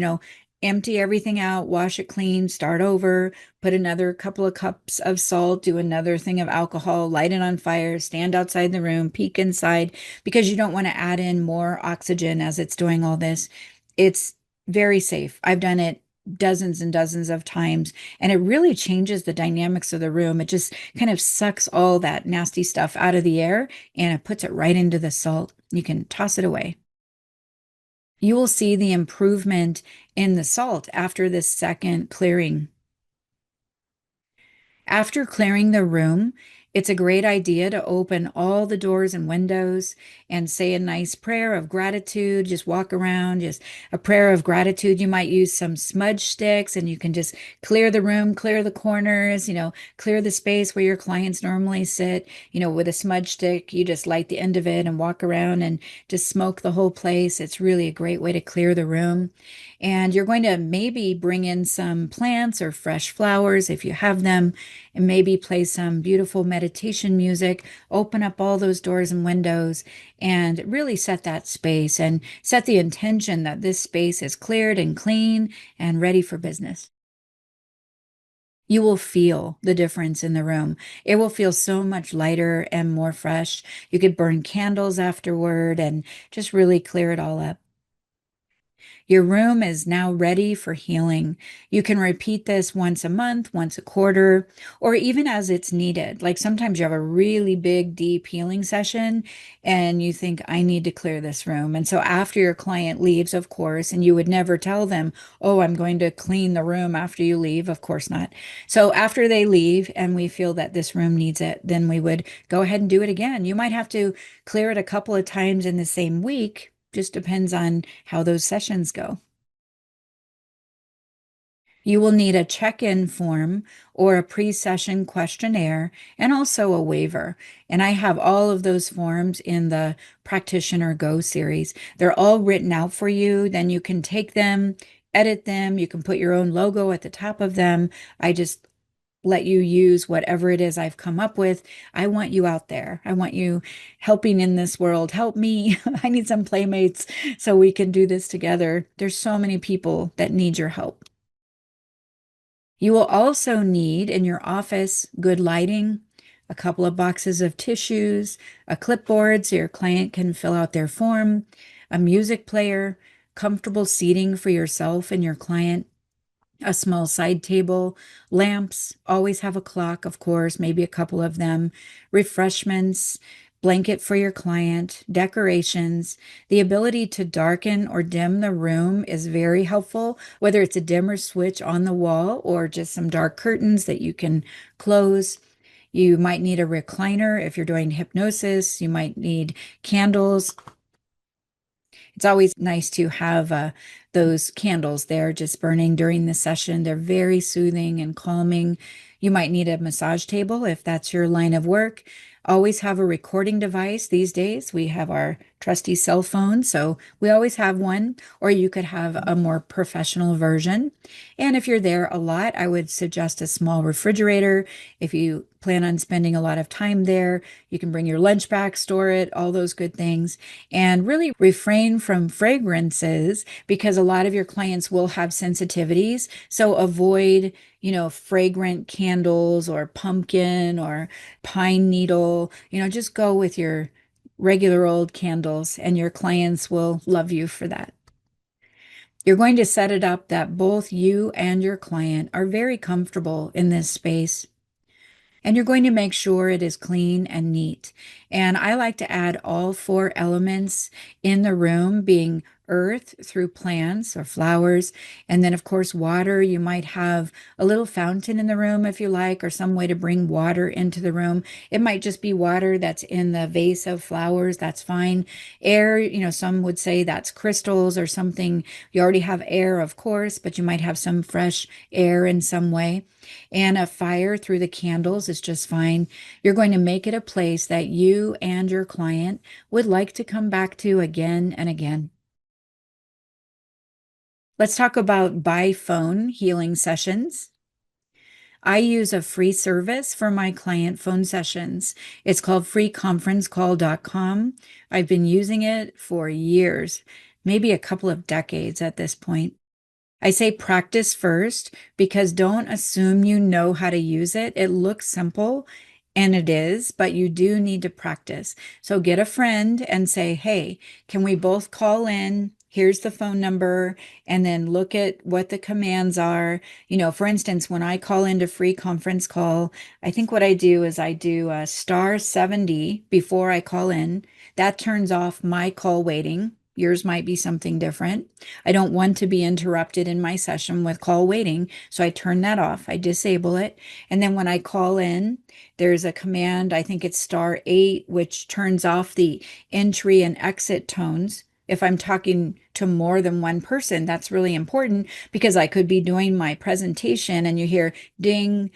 Empty everything out, wash it clean, start over, put another couple of cups of salt, do another thing of alcohol, light it on fire, stand outside the room, peek inside, because you don't want to add in more oxygen as it's doing all this. It's very safe. I've done it dozens and dozens of times, and it really changes the dynamics of the room. It just kind of sucks all that nasty stuff out of the air and it puts it right into the salt. You can toss it away. You will see the improvement in the salt after this second clearing. After clearing the room, it's a great idea to open all the doors and windows and say a nice prayer of gratitude. Just walk around, just a prayer of gratitude. You might use some smudge sticks and you can just clear the room, clear the corners, clear the space where your clients normally sit. With a smudge stick, you just light the end of it and walk around and just smoke the whole place. It's really a great way to clear the room. And you're going to maybe bring in some plants or fresh flowers if you have them, and maybe play some beautiful meditation music, open up all those doors and windows, and really set that space and set the intention that this space is cleared and clean and ready for business. You will feel the difference in the room. It will feel so much lighter and more fresh. You could burn candles afterward and just really clear it all up. Your room is now ready for healing. You can repeat this once a month, once a quarter, or even as it's needed. Like sometimes you have a really big, deep healing session and you think, I need to clear this room. And so after your client leaves, of course, and you would never tell them, oh, I'm going to clean the room after you leave. Of course not. So after they leave and we feel that this room needs it, then we would go ahead and do it again. You might have to clear it a couple of times in the same week. Just depends on how those sessions go. You will need a check-in form or a pre-session questionnaire and also a waiver. And I have all of those forms in the Practitioner Go series. They're all written out for you. Then you can take them, edit them. You can put your own logo at the top of them. I just let you use whatever it is I've come up with. I want you out there. I want you helping in this world. Help me. I need some playmates so we can do this together. There's so many people that need your help. You will also need in your office good lighting, a couple of boxes of tissues, a clipboard so your client can fill out their form, a music player, comfortable seating for yourself and your client, a small side table, lamps, always have a clock, of course, maybe a couple of them, refreshments, blanket for your client, decorations. The ability to darken or dim the room is very helpful, whether it's a dimmer switch on the wall or just some dark curtains that you can close. You might need a recliner if you're doing hypnosis. You might need candles. It's always nice to have those candles there just burning during the session. They're very soothing and calming. You might need a massage table if that's your line of work. Always have a recording device these days. We have our trusty cell phone, so we always have one, or you could have a more professional version. And if you're there a lot, I would suggest a small refrigerator. If you plan on spending a lot of time there, you can bring your lunch back, store it, all those good things, and really refrain from fragrances because a lot of your clients will have sensitivities. So avoid, fragrant candles or pumpkin or pine needle. Just go with your regular old candles, and your clients will love you for that. You're going to set it up that both you and your client are very comfortable in this space. And you're going to make sure it is clean and neat. And I like to add all four elements in the room, being earth through plants or flowers. And then, of course, water. You might have a little fountain in the room if you like, or some way to bring water into the room. It might just be water that's in the vase of flowers. That's fine. Air, some would say that's crystals or something. You already have air, of course, but you might have some fresh air in some way. And a fire through the candles is just fine. You're going to make it a place that you and your client would like to come back to again and again. Let's talk about by phone healing sessions. I use a free service for my client phone sessions. It's called freeconferencecall.com. I've been using it for years, maybe a couple of decades at this point. I say practice first because don't assume you know how to use it. It looks simple, and it is, but you do need to practice. So get a friend and say, hey, can we both call in? Here's the phone number, and then look at what the commands are. For instance, when I call into free conference call, I think what I do is I do a star 70 before I call in. That turns off my call waiting. Yours might be something different. I don't want to be interrupted in my session with call waiting, so I turn that off. I disable it. And then when I call in, there's a command, I think it's star 8, which turns off the entry and exit tones. If I'm talking to more than one person, that's really important because I could be doing my presentation and you hear ding,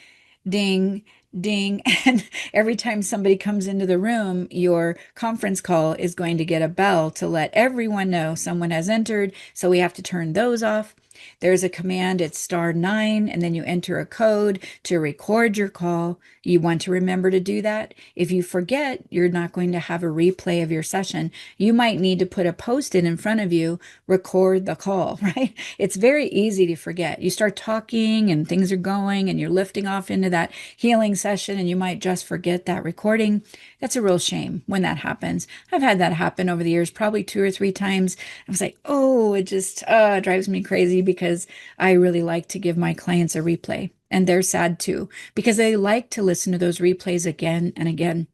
ding, ding. And every time somebody comes into the room, your conference call is going to get a bell to let everyone know someone has entered. So we have to turn those off. There's a command, it's star 9, and then you enter a code to record your call. You want to remember to do that. If you forget, you're not going to have a replay of your session. You might need to put a post-it in front of you, record the call, right? It's very easy to forget. You start talking and things are going and you're lifting off into that healing session and you might just forget that recording. That's a real shame when that happens. I've had that happen over the years, probably 2 or 3 times. I was like, oh, it just drives me crazy because I really like to give my clients a replay. And they're sad too, because they like to listen to those replays again and again.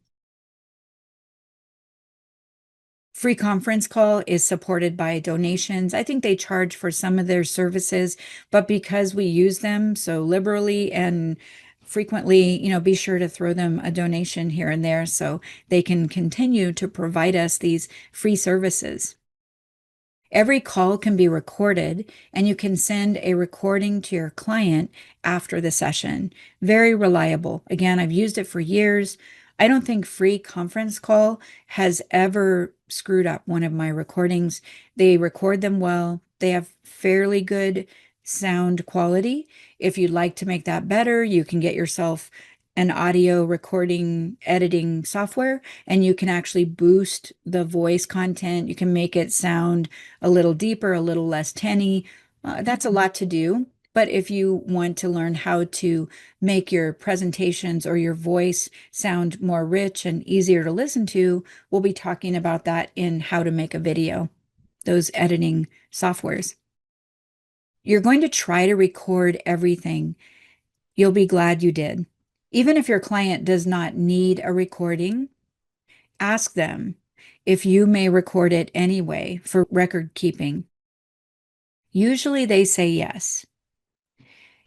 Free conference call is supported by donations. I think they charge for some of their services, but because we use them so liberally and frequently, be sure to throw them a donation here and there so they can continue to provide us these free services. Every call can be recorded, and you can send a recording to your client after the session. Very reliable. Again, I've used it for years. I don't think free conference call has ever screwed up one of my recordings. They record them well. They have fairly good sound quality. If you'd like to make that better, you can get yourself an audio recording editing software, and you can actually boost the voice content. You can make it sound a little deeper, a little less tinny. That's a lot to do. But if you want to learn how to make your presentations or your voice sound more rich and easier to listen to, we'll be talking about that in how to make a video, those editing softwares. You're going to try to record everything. You'll be glad you did. Even if your client does not need a recording, ask them if you may record it anyway for record keeping. Usually they say yes.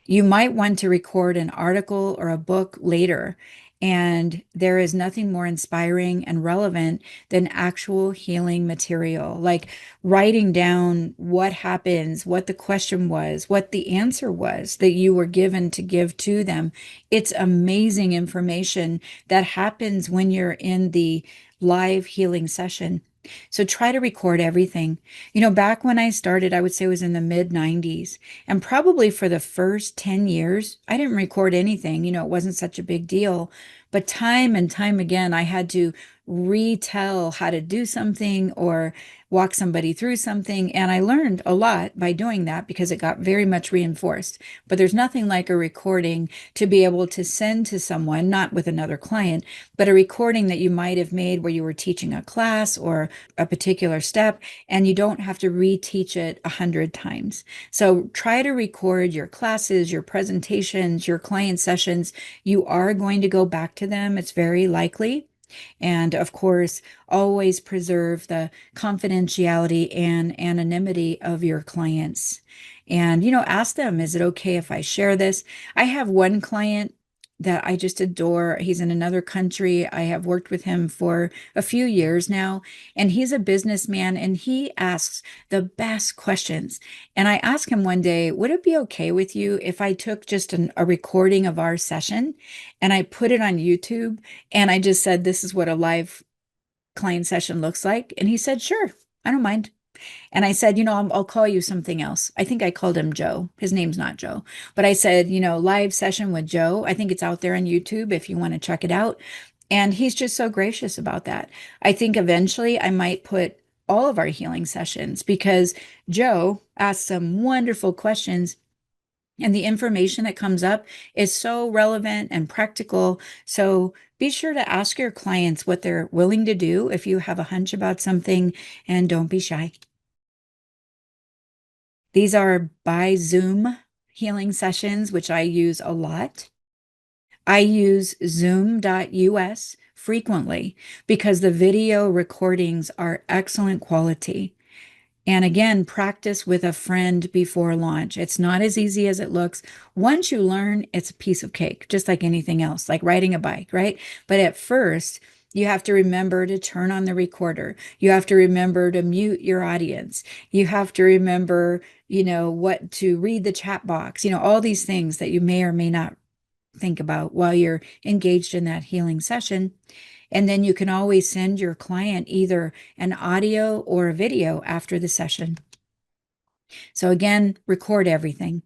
You might want to record an article or a book later, and there is nothing more inspiring and relevant than actual healing material, like writing down what happens, what the question was, what the answer was that you were given to give to them. It's amazing information that happens when you're in the live healing session. So try to record everything. Back when I started, I would say it was in the mid 90s. And probably for the first 10 years, I didn't record anything. It wasn't such a big deal. But time and time again, I had to retell how to do something or walk somebody through something. And I learned a lot by doing that because it got very much reinforced. But there's nothing like a recording to be able to send to someone, not with another client, but a recording that you might have made where you were teaching a class or a particular step, and you don't have to reteach it 100 times. So try to record your classes, your presentations, your client sessions. You are going to go back to them. It's very likely. And of course, always preserve the confidentiality and anonymity of your clients. And, ask them, is it okay if I share this? I have one client that I just adore. He's in another country. I have worked with him for a few years now, and he's a businessman and he asks the best questions. And I asked him one day, would it be okay with you if I took just a recording of our session and I put it on YouTube? And I just said, this is what a live client session looks like. And he said, sure, I don't mind. And I said, I'll call you something else. I think I called him Joe. His name's not Joe. But I said, live session with Joe. I think it's out there on YouTube if you want to check it out. And he's just so gracious about that. I think eventually I might put all of our healing sessions because Joe asked some wonderful questions. And the information that comes up is so relevant and practical. So be sure to ask your clients what they're willing to do if you have a hunch about something, and don't be shy. These are by Zoom healing sessions, which I use a lot. I use zoom.us frequently because the video recordings are excellent quality. And again, practice with a friend before launch. It's not as easy as it looks. Once you learn, it's a piece of cake, just like anything else, like riding a bike, right? But at first, you have to remember to turn on the recorder. You have to remember to mute your audience. You have to remember, what to read the chat box, all these things that you may or may not think about while you're engaged in that healing session. And then you can always send your client either an audio or a video after the session. So again, record everything.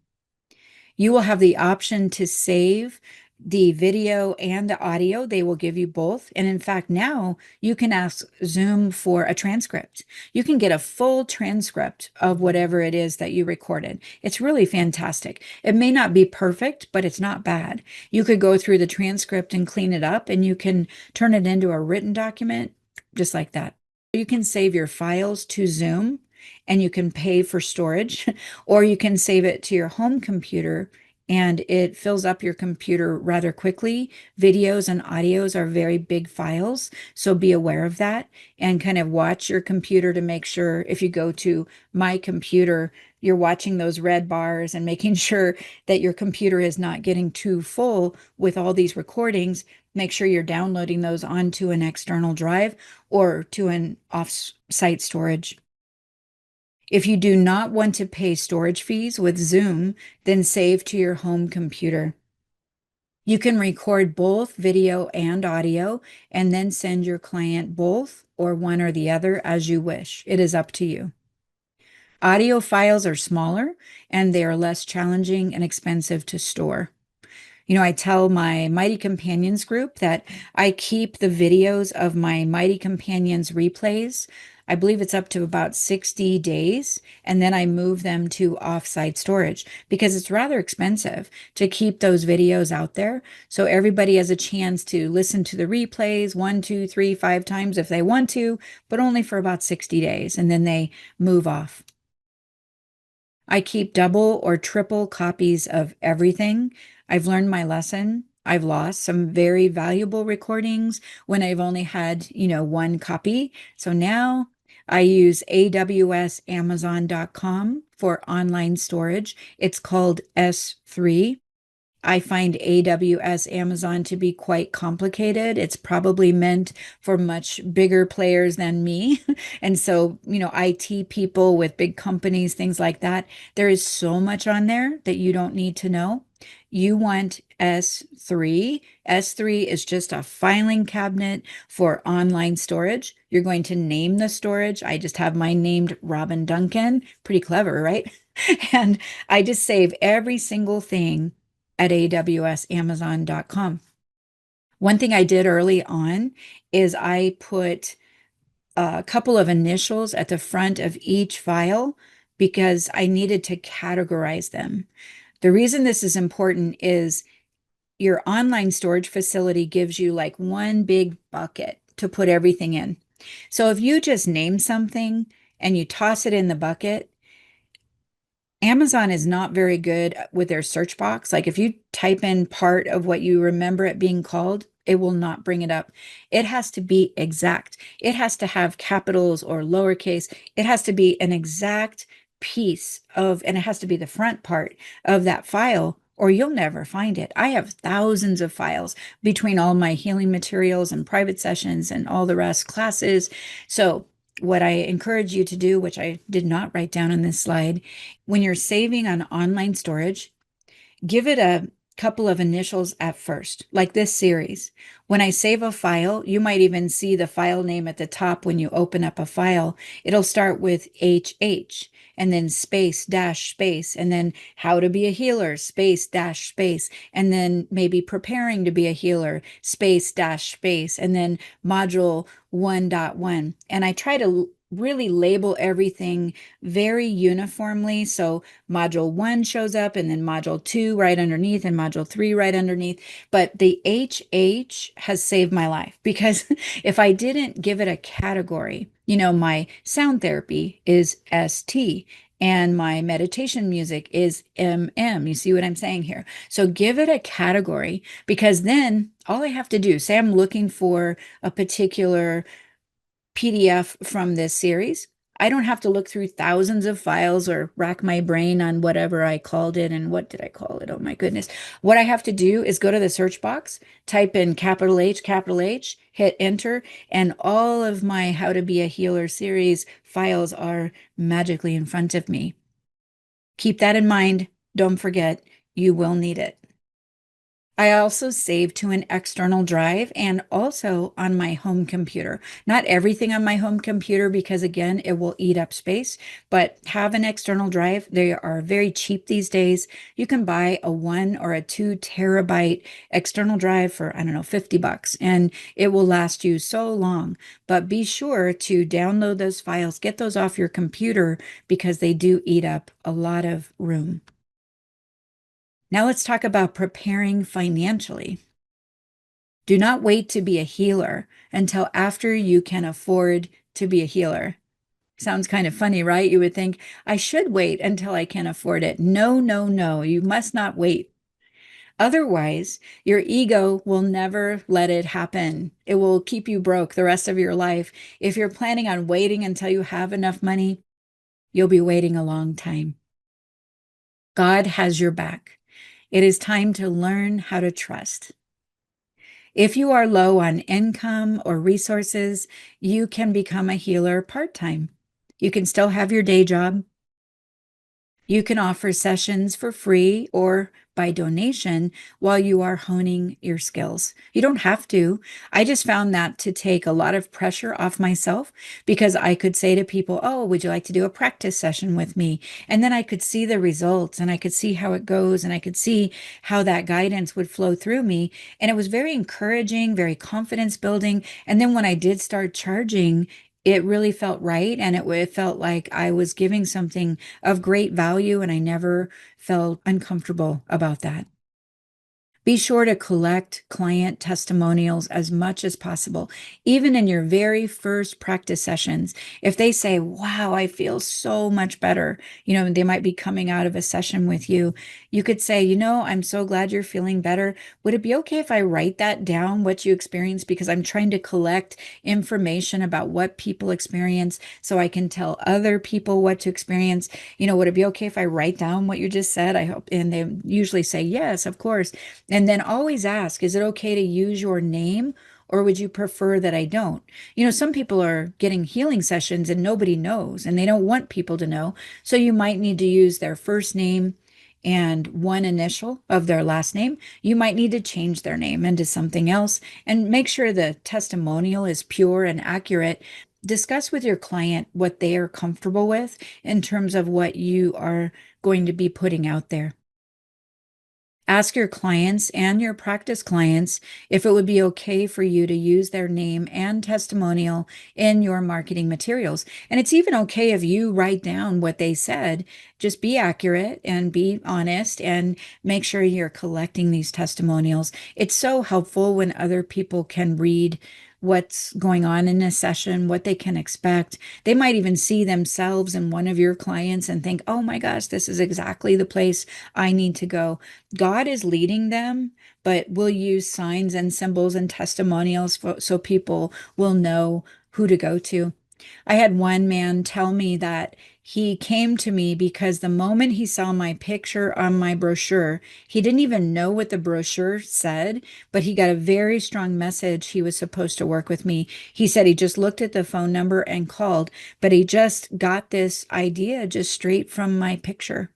You will have the option to save the video and the audio. They will give you both. And in fact, now you can ask Zoom for a transcript. You can get a full transcript of whatever it is that you recorded. It's really fantastic. It may not be perfect, but it's not bad. You could go through the transcript and clean it up, and you can turn it into a written document just like that. You can save your files to Zoom and you can pay for storage, or you can save it to your home computer and it fills up your computer rather quickly. Videos and audios are very big files, so be aware of that and kind of watch your computer to make sure if you go to My Computer, you're watching those red bars and making sure that your computer is not getting too full with all these recordings. Make sure you're downloading those onto an external drive or to an off-site storage. If you do not want to pay storage fees with Zoom, then save to your home computer. You can record both video and audio and then send your client both or one or the other as you wish. It is up to you. Audio files are smaller and they are less challenging and expensive to store. I tell my Mighty Companions group that I keep the videos of my Mighty Companions replays. I believe it's up to about 60 days, and then I move them to off-site storage because it's rather expensive to keep those videos out there. So everybody has a chance to listen to the replays 1, 2, 3, 5 times if they want to, but only for about 60 days, and then they move off. I keep double or triple copies of everything. I've learned my lesson. I've lost some very valuable recordings when I've only had, one copy. So now I use AWS Amazon.com for online storage. It's called S3. I find AWS Amazon to be quite complicated. It's probably meant for much bigger players than me. And so, IT people with big companies, things like that, there is so much on there that you don't need to know. You want S3. S3 is just a filing cabinet for online storage. You're going to name the storage. I just have mine named Robin Duncan. Pretty clever, right? And I just save every single thing at AWSAmazon.com. One thing I did early on is I put a couple of initials at the front of each file because I needed to categorize them. The reason this is important is your online storage facility gives you like one big bucket to put everything in. So if you just name something and you toss it in the bucket, Amazon is not very good with their search box. Like if you type in part of what you remember it being called, it will not bring it up. It has to be exact. It has to have capitals or lowercase. It has to be an exact piece of, and it has to be the front part of that file, or you'll never find it. I have thousands of files between all my healing materials and private sessions and all the rest classes. So what I encourage you to do, which I did not write down on this slide, when you're saving on online storage, give it a couple of initials at first, like this series. When I save a file, you might even see the file name at the top when you open up a file. It'll start with HH and then space dash space, and then how to be a healer, space dash space, and then maybe preparing to be a healer, space dash space, and then module 1.1. And I try to really label everything very uniformly. So module 1 shows up and then module 2 right underneath and module 3 right underneath. But the HH has saved my life because if I didn't give it a category, my sound therapy is ST and my meditation music is MM. You see what I'm saying here? So give it a category because then all I have to do, say I'm looking for a particular PDF from this series. I don't have to look through thousands of files or rack my brain on whatever I called it. And what did I call it? Oh my goodness. What I have to do is go to the search box, type in capital H, hit enter, and all of my How to Be a Healer series files are magically in front of me. Keep that in mind. Don't forget, you will need it. I also save to an external drive and also on my home computer. Not everything on my home computer because, again, it will eat up space, but have an external drive. They are very cheap these days. You can buy a 1 or 2 terabyte external drive for, I don't know, $50, and it will last you so long. But be sure to download those files, get those off your computer because they do eat up a lot of room. Now let's talk about preparing financially. Do not wait to be a healer until after you can afford to be a healer. Sounds kind of funny, right? You would think, I should wait until I can afford it. No, no, no, you must not wait. Otherwise, your ego will never let it happen. It will keep you broke the rest of your life. If you're planning on waiting until you have enough money, you'll be waiting a long time. God has your back. It is time to learn how to trust. If you are low on income or resources, you can become a healer part-time. You can still have your day job. You can offer sessions for free or by donation while you are honing your skills. You don't have to. I just found that to take a lot of pressure off myself because I could say to people, oh, would you like to do a practice session with me? And then I could see the results and I could see how it goes and I could see how that guidance would flow through me. And it was very encouraging, very confidence building. And then when I did start charging, it really felt right. And it felt like I was giving something of great value, and I never felt uncomfortable about that. Be sure to collect client testimonials as much as possible, even in your very first practice sessions. If they say, wow, I feel so much better, they might be coming out of a session with you. You could say, I'm so glad you're feeling better. Would it be okay if I write that down, what you experienced? Because I'm trying to collect information about what people experience so I can tell other people what to experience. Would it be okay if I write down what you just said? I hope. And they usually say, yes, of course. And then always ask, is it okay to use your name or would you prefer that I don't? Some people are getting healing sessions and nobody knows and they don't want people to know. So you might need to use their first name and one initial of their last name. You might need to change their name into something else and make sure the testimonial is pure and accurate. Discuss with your client what they are comfortable with in terms of what you are going to be putting out there. Ask your clients and your practice clients if it would be okay for you to use their name and testimonial in your marketing materials. And it's even okay if you write down what they said. Just be accurate and be honest and make sure you're collecting these testimonials. It's so helpful when other people can read what's going on in a session, what they can expect. They might even see themselves in one of your clients and think, oh my gosh, this is exactly the place I need to go. God is leading them, but we'll use signs and symbols and testimonials so people will know who to go to. I had one man tell me that he came to me because the moment he saw my picture on my brochure, he didn't even know what the brochure said, but he got a very strong message he was supposed to work with me. He said he just looked at the phone number and called, but he just got this idea just straight from my picture.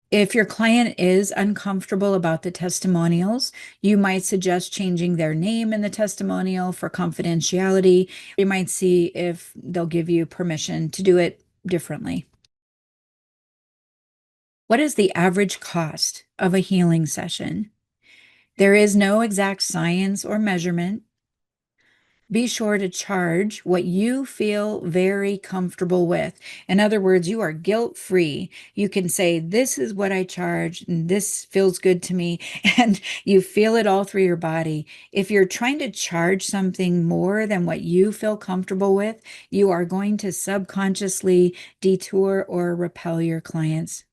If your client is uncomfortable about the testimonials, you might suggest changing their name in the testimonial for confidentiality. You might see if they'll give you permission to do it differently. What is the average cost of a healing session? There is no exact science or measurement. Be sure to charge what you feel very comfortable with. In other words, you are guilt-free. You can say, this is what I charge, and this feels good to me, and you feel it all through your body. If you're trying to charge something more than what you feel comfortable with, you are going to subconsciously detour or repel your clients.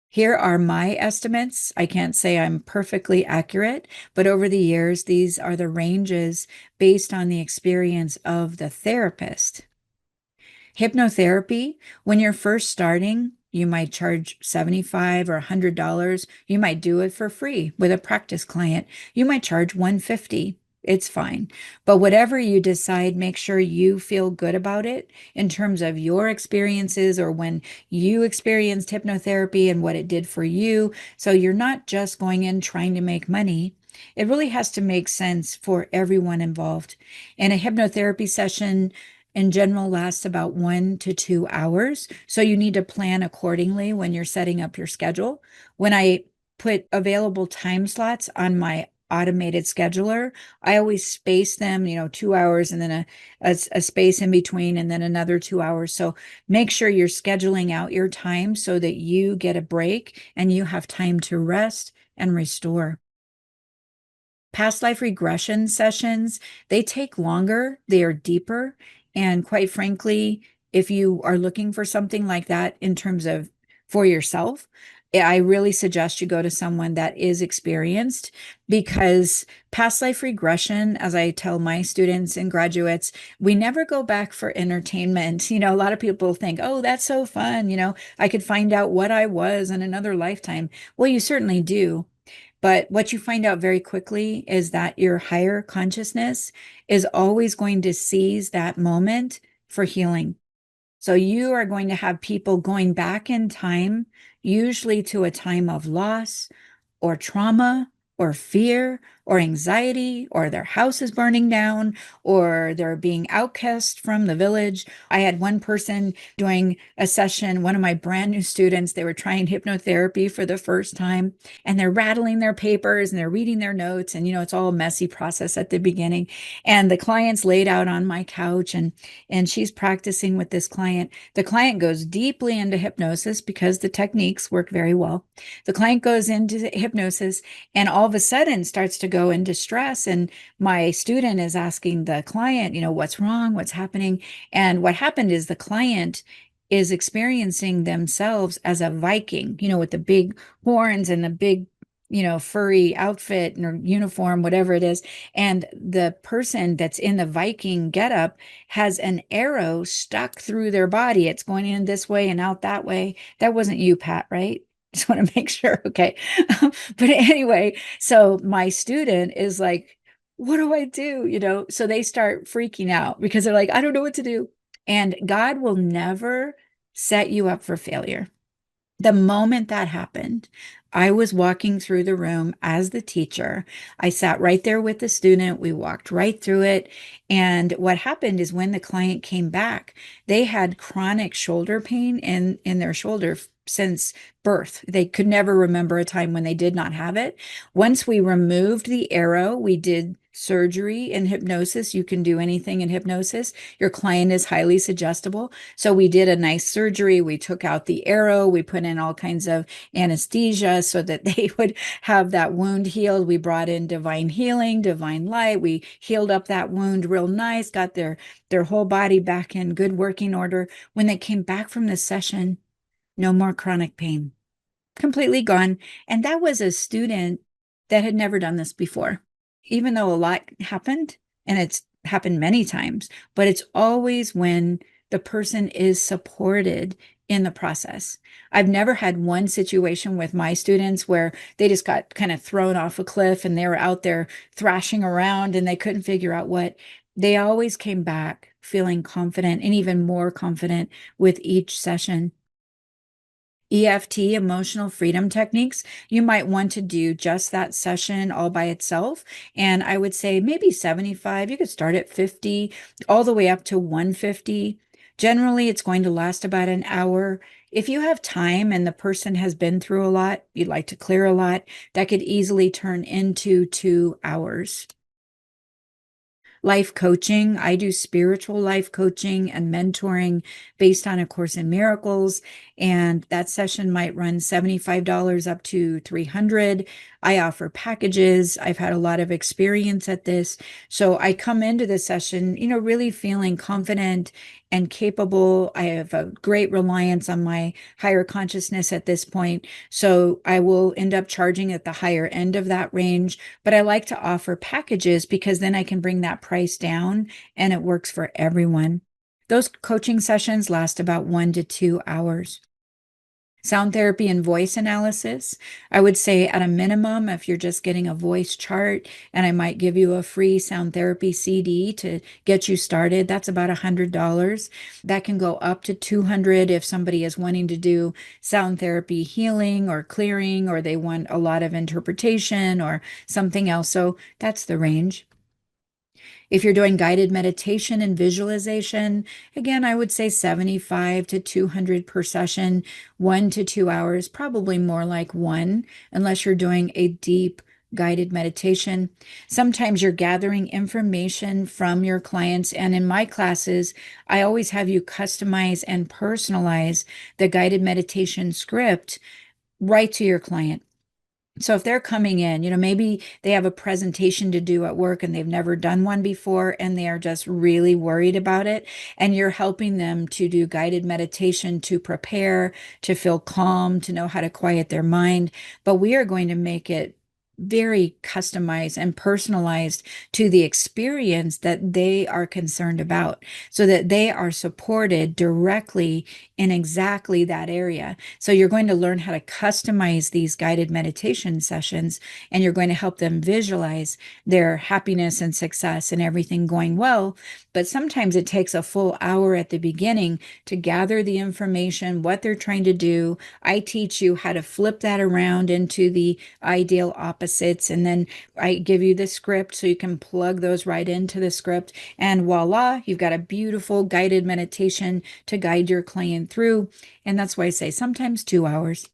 Here are my estimates. I can't say I'm perfectly accurate, but over the years, these are the ranges based on the experience of the therapist. Hypnotherapy, when you're first starting, you might charge $75 or $100. You might do it for free with a practice client. You might charge $150. It's fine. But whatever you decide, make sure you feel good about it in terms of your experiences or when you experienced hypnotherapy and what it did for you. So you're not just going in trying to make money. It really has to make sense for everyone involved. And a hypnotherapy session in general lasts about 1 to 2 hours. So you need to plan accordingly when you're setting up your schedule. When I put available time slots on my automated scheduler, I always space them, 2 hours and then a space in between and then another 2 hours. So make sure you're scheduling out your time so that you get a break and you have time to rest and restore. Past life regression sessions, they take longer, they are deeper, and quite frankly, if you are looking for something like that in terms of for yourself, I really suggest you go to someone that is experienced because past life regression, as I tell my students and graduates, we never go back for entertainment. A lot of people think, oh, that's so fun. I could find out what I was in another lifetime. Well, you certainly do. But what you find out very quickly is that your higher consciousness is always going to seize that moment for healing. So you are going to have people going back in time, usually to a time of loss or trauma or fear or anxiety, or their house is burning down, or they're being outcast from the village. I had one person doing a session, one of my brand new students, they were trying hypnotherapy for the first time, and they're rattling their papers and they're reading their notes. And, it's all a messy process at the beginning. And the client's laid out on my couch and she's practicing with this client. The client goes deeply into hypnosis because the techniques work very well. The client goes into hypnosis and all of a sudden starts to go into stress. And my student is asking the client, what's wrong? What's happening? And what happened is the client is experiencing themselves as a Viking, with the big horns and the big, furry outfit or uniform, whatever it is. And the person that's in the Viking getup has an arrow stuck through their body. It's going in this way and out that way. That wasn't you, Pat, right? Just want to make sure. Okay. But anyway, so my student is like, what do I do? So they start freaking out because they're like, I don't know what to do. And God will never set you up for failure. The moment that happened, I was walking through the room as the teacher. I sat right there with the student. We walked right through it. And what happened is when the client came back, they had chronic shoulder pain in their shoulder since birth. They could never remember a time when they did not have it. Once we removed the arrow, we did surgery in hypnosis. You can do anything in hypnosis. Your client is highly suggestible. So we did a nice surgery. We took out the arrow. We put in all kinds of anesthesia so that they would have that wound healed. We brought in divine healing, divine light. We healed up that wound real nice, got their whole body back in good working order. When they came back from the session, no more chronic pain, completely gone. And that was a student that had never done this before, even though a lot happened, and it's happened many times, but it's always when the person is supported in the process. I've never had one situation with my students where they just got kind of thrown off a cliff and they were out there thrashing around and they couldn't figure out what. They always came back feeling confident and even more confident with each session. EFT, emotional freedom techniques, you might want to do just that session all by itself. And I would say maybe 75. You could start at 50, all the way up to 150. Generally, it's going to last about an hour. If you have time and the person has been through a lot, you'd like to clear a lot, that could easily turn into 2 hours. Life coaching. I do spiritual life coaching and mentoring based on A Course in Miracles. And that session might run $75 up to $300. I offer packages. I've had a lot of experience at this. So I come into the session, really feeling confident and capable. I have a great reliance on my higher consciousness at this point. So I will end up charging at the higher end of that range. But I like to offer packages because then I can bring that price down and it works for everyone. Those coaching sessions last about 1 to 2 hours. Sound therapy and voice analysis. I would say at a minimum, if you're just getting a voice chart, and I might give you a free sound therapy CD to get you started, that's about $100. That can go up to $200 if somebody is wanting to do sound therapy healing or clearing, or they want a lot of interpretation or something else. So that's the range. If you're doing guided meditation and visualization, again, I would say 75 to 200 per session, 1 to 2 hours, probably more like 1, unless you're doing a deep guided meditation. Sometimes you're gathering information from your clients. And in my classes, I always have you customize and personalize the guided meditation script right to your client. So if they're coming in, maybe they have a presentation to do at work and they've never done one before and they are just really worried about it, and you're helping them to do guided meditation to prepare, to feel calm, to know how to quiet their mind. But we are going to make it very customized and personalized to the experience that they are concerned about, so that they are supported directly in exactly that area. So you're going to learn how to customize these guided meditation sessions, and you're going to help them visualize their happiness and success and everything going well. But sometimes it takes a full hour at the beginning to gather the information, what they're trying to do. I teach you how to flip that around into the ideal opposites, and then I give you the script so you can plug those right into the script, and voila, you've got a beautiful guided meditation to guide your client through. And that's why I say sometimes 2 hours.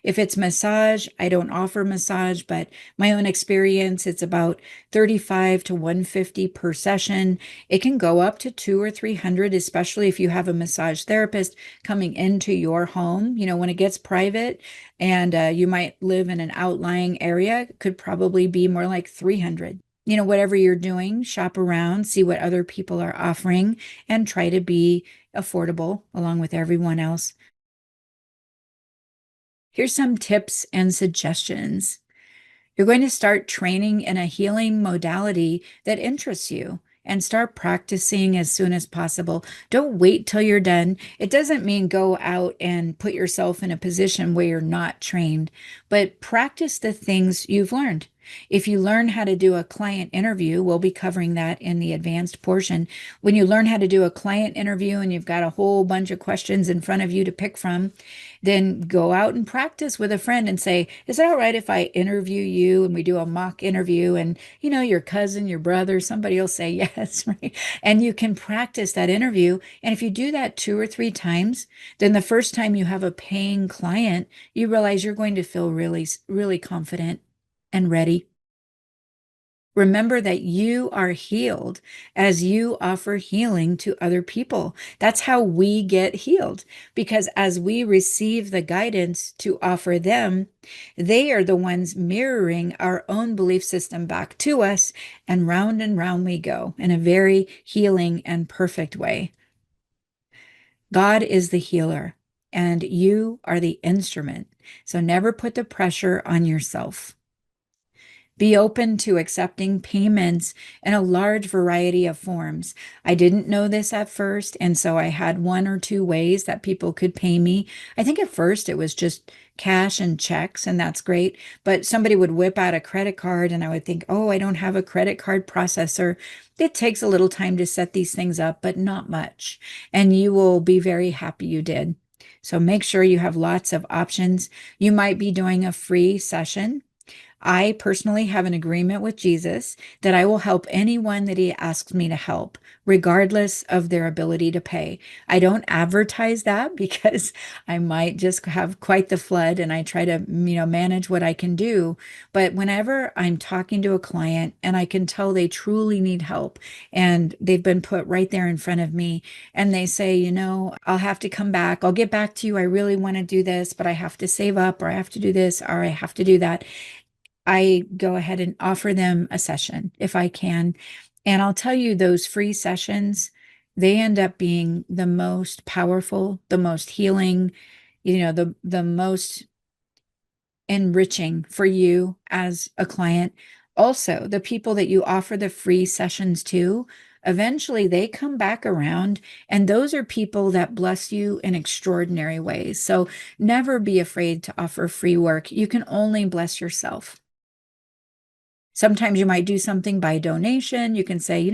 If it's massage, I don't offer massage, but my own experience, it's about 35 to 150 per session. It can go up to 200 or 300, especially if you have a massage therapist coming into your home. When it gets private and you might live in an outlying area, it could probably be more like 300. Whatever you're doing, shop around, see what other people are offering, and try to be affordable along with everyone else. Here's some tips and suggestions. You're going to start training in a healing modality that interests you and start practicing as soon as possible. Don't wait till you're done. It doesn't mean go out and put yourself in a position where you're not trained, but practice the things you've learned. If you learn how to do a client interview, we'll be covering that in the advanced portion. When you learn how to do a client interview and you've got a whole bunch of questions in front of you to pick from, then go out and practice with a friend and say, is it all right if I interview you and we do a mock interview? And, your cousin, your brother, somebody will say yes, right? And you can practice that interview. And if you do that 2 or 3 times, then the first time you have a paying client, you realize you're going to feel really, really confident and ready. Remember that you are healed as you offer healing to other people. That's how we get healed, because as we receive the guidance to offer them, they are the ones mirroring our own belief system back to us, and round we go in a very healing and perfect way. God is the healer, and you are the instrument. So never put the pressure on yourself. Be open to accepting payments in a large variety of forms. I didn't know this at first, and so I had 1 or 2 ways that people could pay me. I think at first it was just cash and checks, and that's great. But somebody would whip out a credit card, and I would think, oh, I don't have a credit card processor. It takes a little time to set these things up, but not much. And you will be very happy you did. So make sure you have lots of options. You might be doing a free session. I personally have an agreement with Jesus that I will help anyone that he asks me to help, regardless of their ability to pay. I don't advertise that because I might just have quite the flood, and I try to, manage what I can do. But whenever I'm talking to a client and I can tell they truly need help and they've been put right there in front of me, and they say, I'll have to come back. I'll get back to you. I really want to do this, but I have to save up, or I have to do this, or I have to do that. I go ahead and offer them a session if I can. And I'll tell you, those free sessions, they end up being the most powerful, the most healing, the most enriching for you as a client. Also, the people that you offer the free sessions to, eventually they come back around, and those are people that bless you in extraordinary ways. So never be afraid to offer free work. You can only bless yourself. Sometimes you might do something by donation. You can say,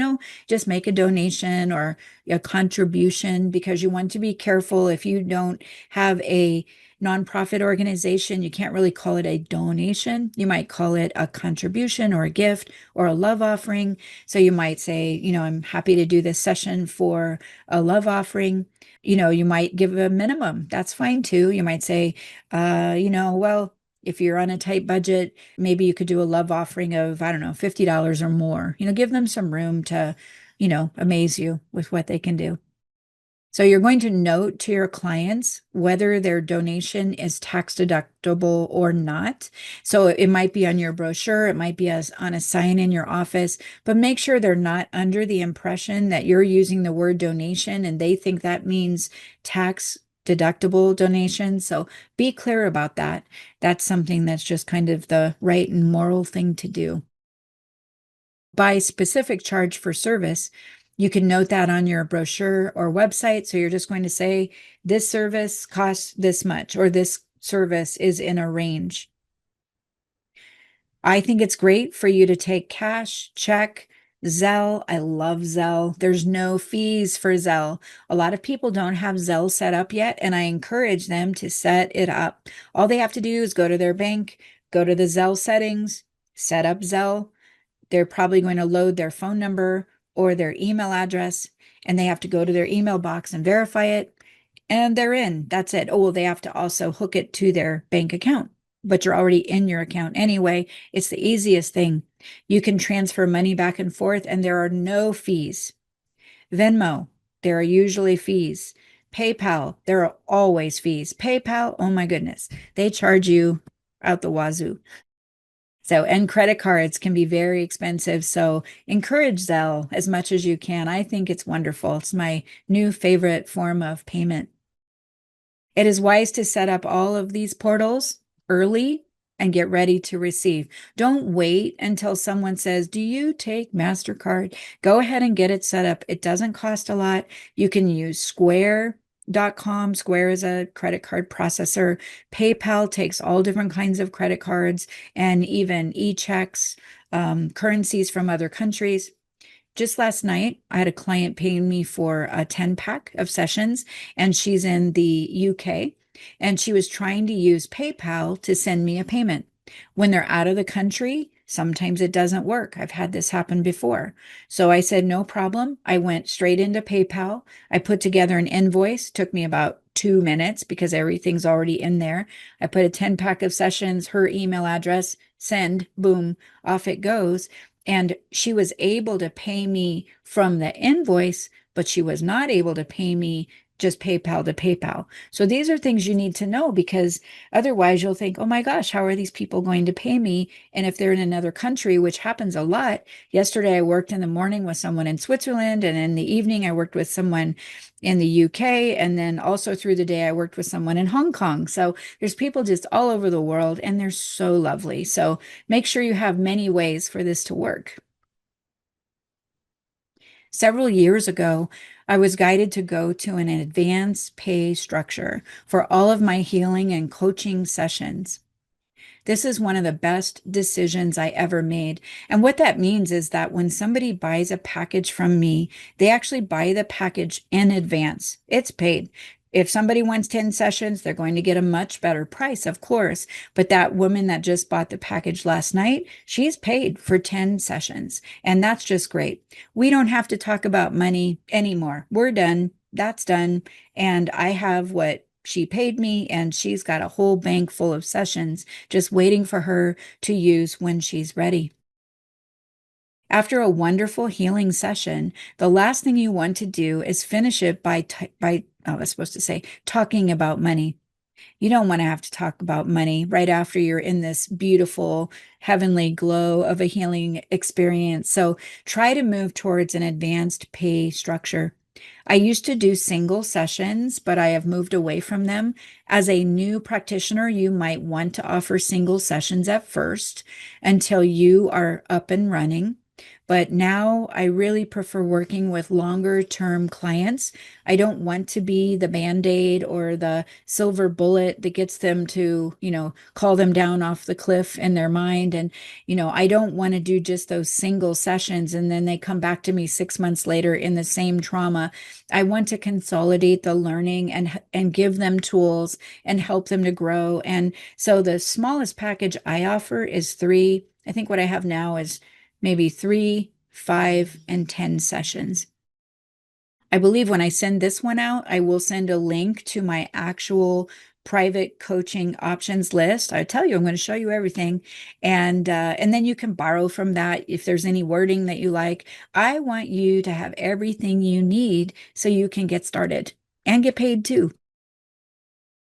just make a donation or a contribution, because you want to be careful. If you don't have a nonprofit organization, you can't really call it a donation. You might call it a contribution or a gift or a love offering. So you might say, I'm happy to do this session for a love offering. You might give a minimum. That's fine too. You might say, well, if you're on a tight budget, maybe you could do a love offering of, I don't know, $50 or more. Give them some room to, amaze you with what they can do. So you're going to note to your clients whether their donation is tax deductible or not. So it might be on your brochure, it might be on a sign in your office, but make sure they're not under the impression that you're using the word donation and they think that means tax deductible donation. So be clear about that. That's something that's just kind of the right and moral thing to do. By specific charge for service, you can note that on your brochure or website. So you're just going to say, this service costs this much, or this service is in a range. I think it's great for you to take cash, check, Zelle. I love Zelle. There's no fees for Zelle. A lot of people don't have Zelle set up yet, and I encourage them to set it up. All they have to do is go to their bank, go to the Zelle settings, set up Zelle. They're probably going to load their phone number or their email address, and they have to go to their email box and verify it, and they're in. That's it. Oh, well, they have to also hook it to their bank account, but you're already in your account anyway. It's the easiest thing. You can transfer money back and forth, and there are no fees. Venmo, there are usually fees. PayPal, there are always fees. PayPal, oh my goodness, they charge you out the wazoo. So, and credit cards can be very expensive. So encourage Zelle as much as you can. I think it's wonderful. It's my new favorite form of payment. It is wise to set up all of these portals early and get ready to receive. Don't wait until someone says, do you take MasterCard? Go ahead and get it set up. It doesn't cost a lot. You can use Square. .com, Square is a credit card processor. PayPal takes all different kinds of credit cards and even e-checks, currencies from other countries. Just last night, I had a client paying me for a 10 pack of sessions, and she's in the UK, and she was trying to use PayPal to send me a payment. When they're out of the country, sometimes it doesn't work. I've had this happen before. So I said, no problem. I went straight into PayPal. I put together an invoice, took me about 2 minutes because everything's already in there. I put a 10 pack of sessions, her email address, send, boom, off it goes. And she was able to pay me from the invoice, but she was not able to pay me just PayPal to PayPal. So these are things you need to know because otherwise you'll think, oh my gosh, how are these people going to pay me? And if they're in another country, which happens a lot. Yesterday, I worked in the morning with someone in Switzerland, and in the evening, I worked with someone in the UK. And then also through the day, I worked with someone in Hong Kong. So there's people just all over the world, and they're so lovely. So make sure you have many ways for this to work. Several years ago, I was guided to go to an advance pay structure for all of my healing and coaching sessions. This is one of the best decisions I ever made. And what that means is that when somebody buys a package from me, they actually buy the package in advance. It's paid. If somebody wants 10 sessions, they're going to get a much better price, of course. But that woman that just bought the package last night, she's paid for 10 sessions. And that's just great. We don't have to talk about money anymore. We're done. That's done. And I have what she paid me, and she's got a whole bank full of sessions just waiting for her to use when she's ready. After a wonderful healing session, the last thing you want to do is finish it by I was supposed to say talking about money. You don't want to have to talk about money right after you're in this beautiful heavenly glow of a healing experience. So try to move towards an advanced pay structure. I used to do single sessions, but I have moved away from them. As a new practitioner, you might want to offer single sessions at first until you are up and running. But now I really prefer working with longer term clients. I don't want to be the band-aid or the silver bullet that gets them to, call them down off the cliff in their mind. And, I don't want to do just those single sessions and then they come back to me 6 months later in the same trauma. I want to consolidate the learning and give them tools and help them to grow. And so the smallest package I offer is 3. I think what I have now is maybe 3, 5, and 10 sessions. I believe when I send this one out, I will send a link to my actual private coaching options list. I tell you, I'm going to show you everything. And then you can borrow from that if there's any wording that you like. I want you to have everything you need so you can get started and get paid too.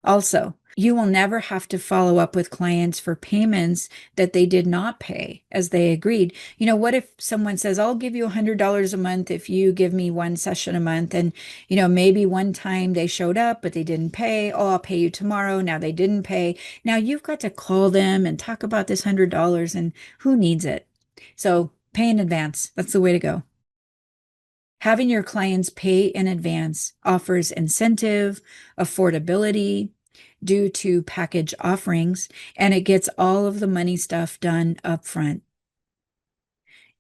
Also, you will never have to follow up with clients for payments that they did not pay as they agreed. What if someone says, I'll give you $100 a month if you give me one session a month? And, maybe one time they showed up, but they didn't pay. Oh, I'll pay you tomorrow. Now they didn't pay. Now you've got to call them and talk about this $100, and who needs it? So pay in advance. That's the way to go. Having your clients pay in advance offers incentive, affordability due to package offerings, and it gets all of the money stuff done upfront.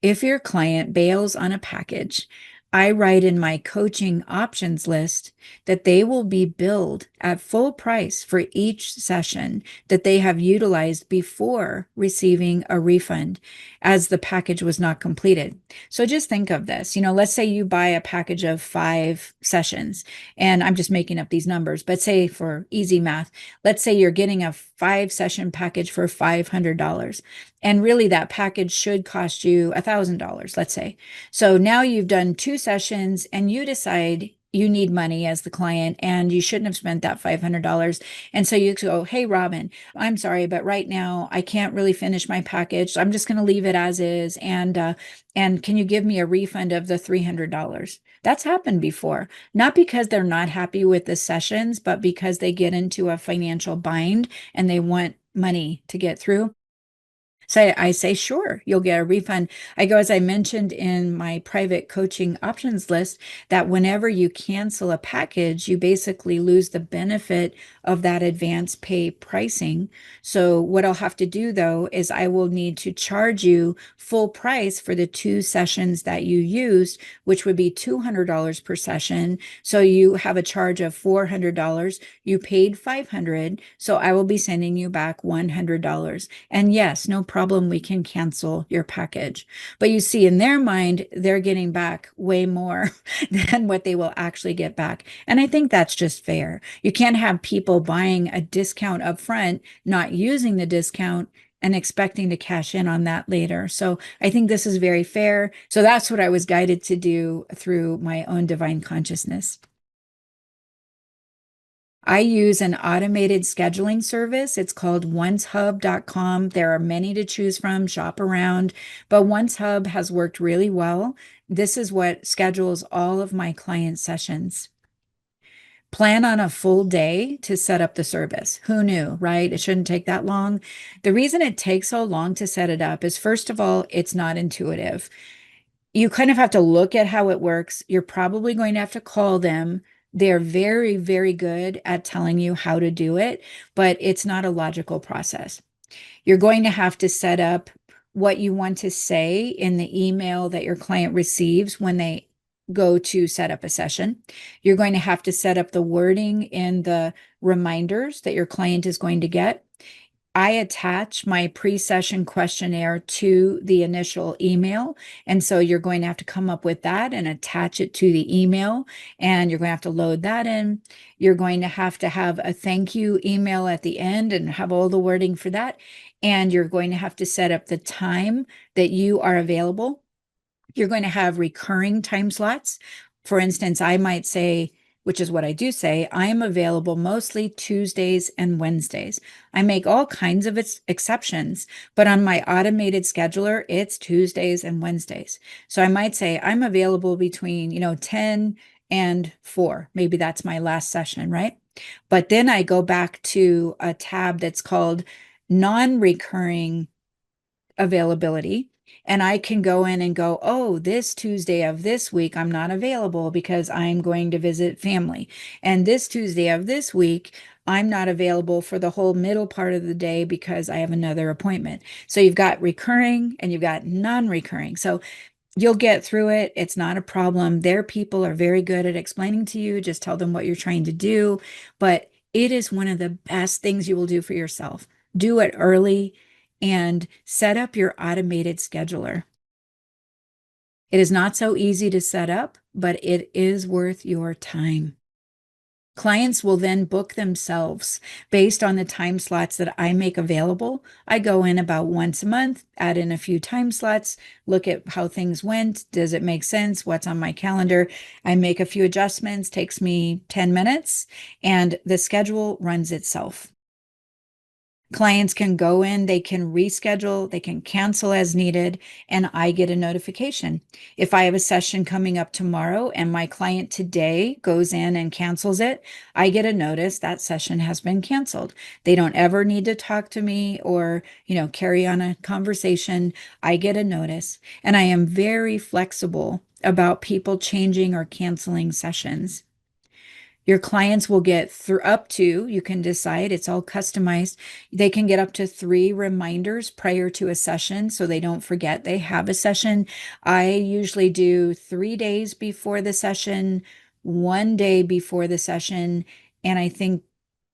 If your client bails on a package, I write in my coaching options list that they will be billed at full price for each session that they have utilized before receiving a refund as the package was not completed. So just think of this. Let's say you buy a package of 5 sessions, and I'm just making up these numbers, but say for easy math, let's say you're getting a 5-session package for $500. And really that package should cost you $1,000, let's say. So now you've done 2 sessions and you decide you need money as the client and you shouldn't have spent that $500. And so you go, hey, Robin, I'm sorry, but right now I can't really finish my package. I'm just going to leave it as is. And can you give me a refund of the $300? That's happened before, not because they're not happy with the sessions, but because they get into a financial bind and they want money to get through. So I say, sure, you'll get a refund. I go, as I mentioned in my private coaching options list, that whenever you cancel a package, you basically lose the benefit of that advance pay pricing. So what I'll have to do though is I will need to charge you full price for the 2 sessions that you used, which would be $200 per session. So you have a charge of $400. You paid $500. So I will be sending you back $100. And yes, no problem, we can cancel your package. But you see, in their mind, they're getting back way more than what they will actually get back. And I think that's just fair. You can't have people buying a discount up front, not using the discount, and expecting to cash in on that later. So I think this is very fair. So that's what I was guided to do through my own divine consciousness. I use an automated scheduling service. It's called oncehub.com. There are many to choose from, shop around, but OneHub has worked really well. This is what schedules all of my client sessions. Plan on a full day to set up the service. Who knew, right? It shouldn't take that long. The reason it takes so long to set it up is, first of all, it's not intuitive. You kind of have to look at how it works. You're probably going to have to call them. They're very, very good at telling you how to do it, but it's not a logical process. You're going to have to set up what you want to say in the email that your client receives when they go to set up a session. You're going to have to set up the wording in the reminders that your client is going to get. I attach my pre-session questionnaire to the initial email. And so you're going to have to come up with that and attach it to the email. And you're going to have to load that in. You're going to have a thank you email at the end and have all the wording for that. And you're going to have to set up the time that you are available. You're going to have recurring time slots. For instance, I might say, which is what I do say, I am available mostly Tuesdays and Wednesdays. I make all kinds of exceptions, but on my automated scheduler, it's Tuesdays and Wednesdays. So I might say I'm available between, 10 and 4. Maybe that's my last session, right? But then I go back to a tab that's called non-recurring availability. And I can go in and go, oh, this Tuesday of this week, I'm not available because I'm going to visit family. And this Tuesday of this week, I'm not available for the whole middle part of the day because I have another appointment. So you've got recurring and you've got non-recurring. So you'll get through it. It's not a problem. Their people are very good at explaining to you. Just tell them what you're trying to do. But it is one of the best things you will do for yourself. Do it early and set up your automated scheduler. It is not so easy to set up, but it is worth your time. Clients will then book themselves based on the time slots that I make available. I go in about once a month, add in a few time slots, look at how things went. Does it make sense? What's on my calendar? I make a few adjustments, takes me 10 minutes, and the schedule runs itself. Clients can go in, they can reschedule, they can cancel as needed, and I get a notification. If I have a session coming up tomorrow and my client today goes in and cancels it, I get a notice that session has been canceled. They don't ever need to talk to me or, carry on a conversation. I get a notice, and I am very flexible about people changing or canceling sessions. Your clients will get through up to, you can decide, it's all customized. They can get up to 3 reminders prior to a session so they don't forget they have a session. I usually do 3 days before the session, 1 day before the session, and I think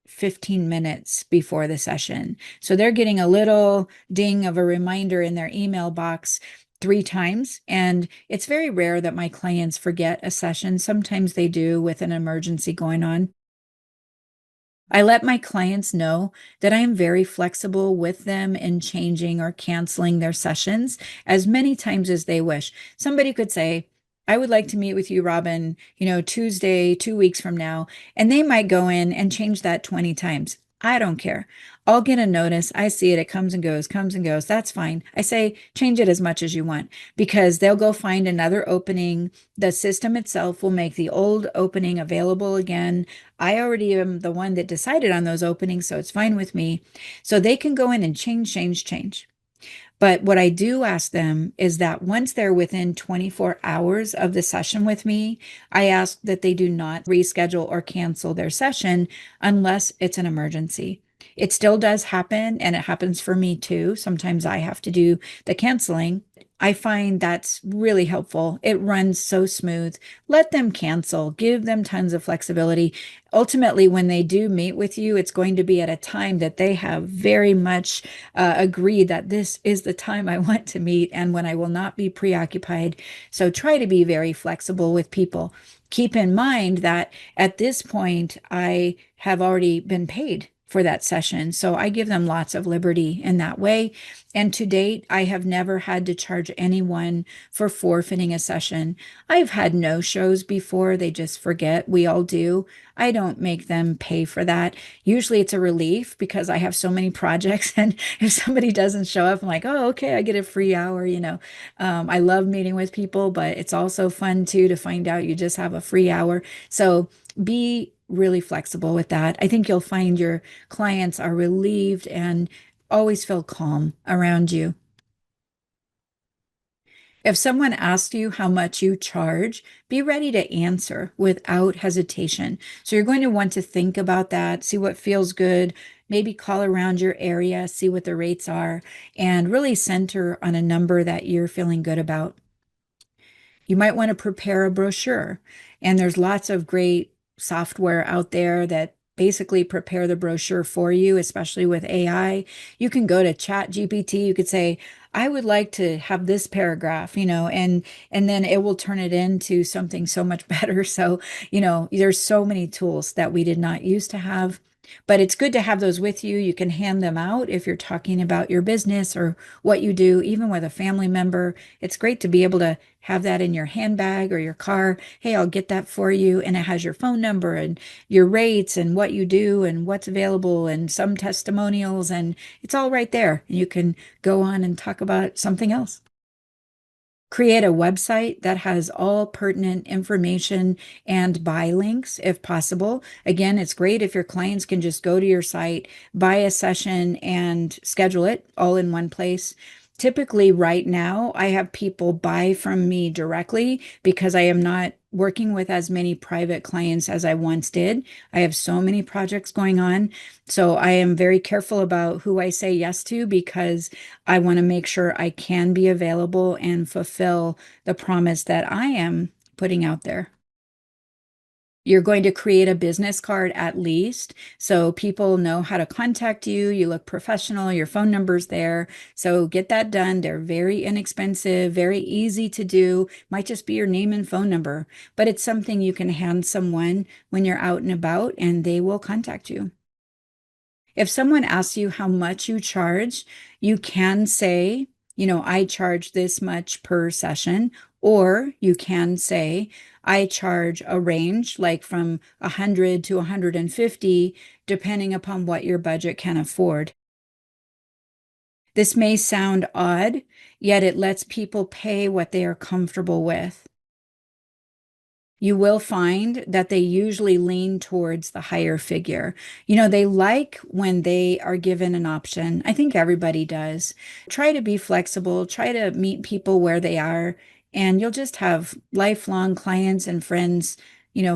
15 minutes before the session. So they're getting a little ding of a reminder in their email box 3 times. And it's very rare that my clients forget a session. Sometimes they do with an emergency going on. I let my clients know that I am very flexible with them in changing or canceling their sessions as many times as they wish. Somebody could say, I would like to meet with you, Robin, Tuesday, 2 weeks from now. And they might go in and change that 20 times. I don't care. I'll get a notice. I see it. It comes and goes, comes and goes. That's fine. I say, change it as much as you want because they'll go find another opening. The system itself will make the old opening available again. I already am the one that decided on those openings, so it's fine with me. So they can go in and change, change, change. But what I do ask them is that once they're within 24 hours of the session with me, I ask that they do not reschedule or cancel their session unless it's an emergency. It still does happen, and it happens for me too. Sometimes I have to do the canceling. I find that's really helpful. It runs so smooth. Let them cancel, give them tons of flexibility. Ultimately, when they do meet with you, it's going to be at a time that they have very much agreed that this is the time I want to meet and when I will not be preoccupied. So try to be very flexible with people. Keep in mind that at this point, I have already been paid for that session. So I give them lots of liberty in that way. And to date, I have never had to charge anyone for forfeiting a session. I've had no shows before. They just forget. We all do. I don't make them pay for that. Usually it's a relief because I have so many projects. And if somebody doesn't show up, I'm like, oh, okay, I get a free hour. I love meeting with people, but it's also fun too to find out you just have a free hour. So be really flexible with that. I think you'll find your clients are relieved and always feel calm around you. If someone asks you how much you charge, be ready to answer without hesitation. So you're going to want to think about that, see what feels good, maybe call around your area, see what the rates are, and really center on a number that you're feeling good about. You might want to prepare a brochure. And there's lots of great software out there that basically prepare the brochure for you, especially with AI. You can go to Chat GPT. You could say, I would like to have this paragraph, and then it will turn it into something so much better. So, there's so many tools that we did not used to have. But it's good to have those with you. You can hand them out if you're talking about your business or what you do, even with a family member. It's great to be able to have that in your handbag or your car. Hey, I'll get that for you. And it has your phone number and your rates and what you do and what's available and some testimonials. And it's all right there. You can go on and talk about something else. Create a website that has all pertinent information and buy links if possible. Again, it's great if your clients can just go to your site, buy a session, and schedule it all in one place. Typically, right now, I have people buy from me directly because I am not working with as many private clients as I once did. I have so many projects going on. So I am very careful about who I say yes to because I want to make sure I can be available and fulfill the promise that I am putting out there. You're going to create a business card at least so people know how to contact you. You look professional, your phone number's there. So get that done. They're very inexpensive, very easy to do. Might just be your name and phone number, but it's something you can hand someone when you're out and about and they will contact you. If someone asks you how much you charge, you can say, I charge this much per session, or you can say, I charge a range like from 100 to 150, depending upon what your budget can afford. This may sound odd, yet it lets people pay what they are comfortable with. You will find that they usually lean towards the higher figure. They like when they are given an option. I think everybody does. Try to be flexible, try to meet people where they are, and you'll just have lifelong clients and friends,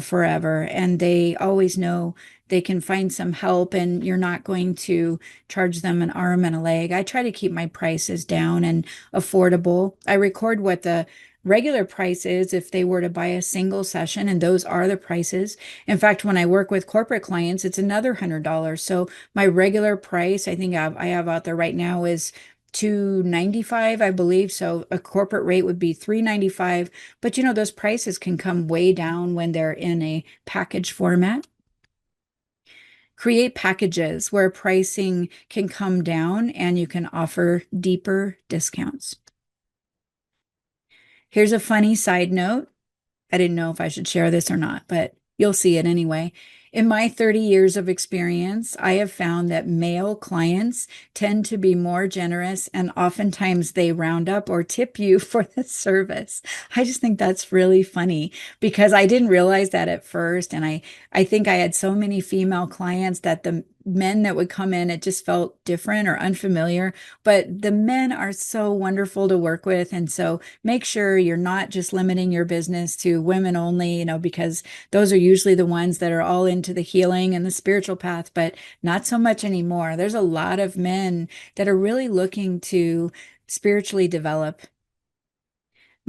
forever. And they always know they can find some help, and you're not going to charge them an arm and a leg. I try to keep my prices down and affordable. I record what the regular price is if they were to buy a single session, and those are the prices. In fact, when I work with corporate clients, it's another $100. So my regular price, I think I have out there right now is 295, I believe. So a corporate rate would be 395. But those prices can come way down when they're in a package format. Create packages where pricing can come down and you can offer deeper discounts. Here's a funny side note. I didn't know if I should share this or not, but you'll see it anyway. In my 30 years of experience, I have found that male clients tend to be more generous and oftentimes they round up or tip you for the service. I just think that's really funny because I didn't realize that at first. And I think I had so many female clients that the men that would come in, it just felt different or unfamiliar. But the men are so wonderful to work with. And so make sure you're not just limiting your business to women only, because those are usually the ones that are all into the healing and the spiritual path, but not so much anymore. There's a lot of men that are really looking to spiritually develop.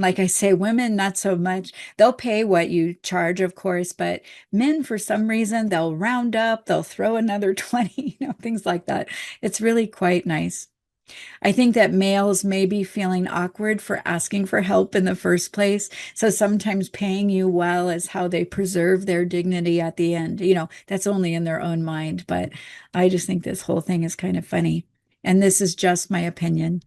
Like I say, women, not so much. They'll pay what you charge, of course, but men, for some reason, they'll round up, they'll throw another 20, things like that. It's really quite nice. I think that males may be feeling awkward for asking for help in the first place. So sometimes paying you well is how they preserve their dignity at the end. That's only in their own mind, but I just think this whole thing is kind of funny. And this is just my opinion.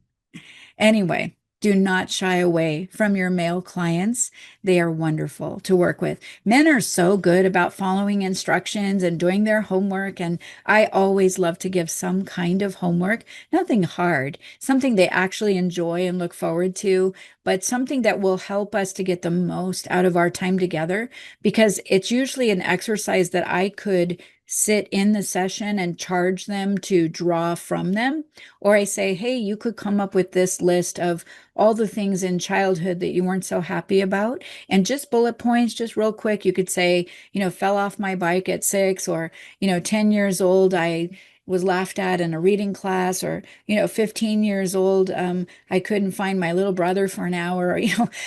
Anyway, do not shy away from your male clients. They are wonderful to work with. Men are so good about following instructions and doing their homework. And I always love to give some kind of homework, nothing hard, something they actually enjoy and look forward to, but something that will help us to get the most out of our time together, because it's usually an exercise that I could sit in the session and charge them to draw from them. Or I say, hey, you could come up with this list of all the things in childhood that you weren't so happy about. And just bullet points, just real quick, you could say, fell off my bike at 6, or, 10 years old, I was laughed at in a reading class, or 15 years old, I couldn't find my little brother for an hour,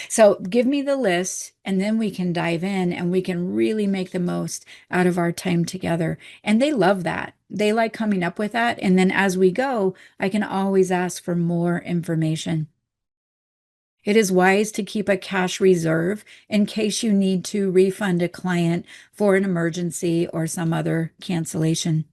so give me the list, and then we can dive in and we can really make the most out of our time together. And they love that. They like coming up with that. And then as we go, I can always ask for more information. It is wise to keep a cash reserve in case you need to refund a client for an emergency or some other cancellation.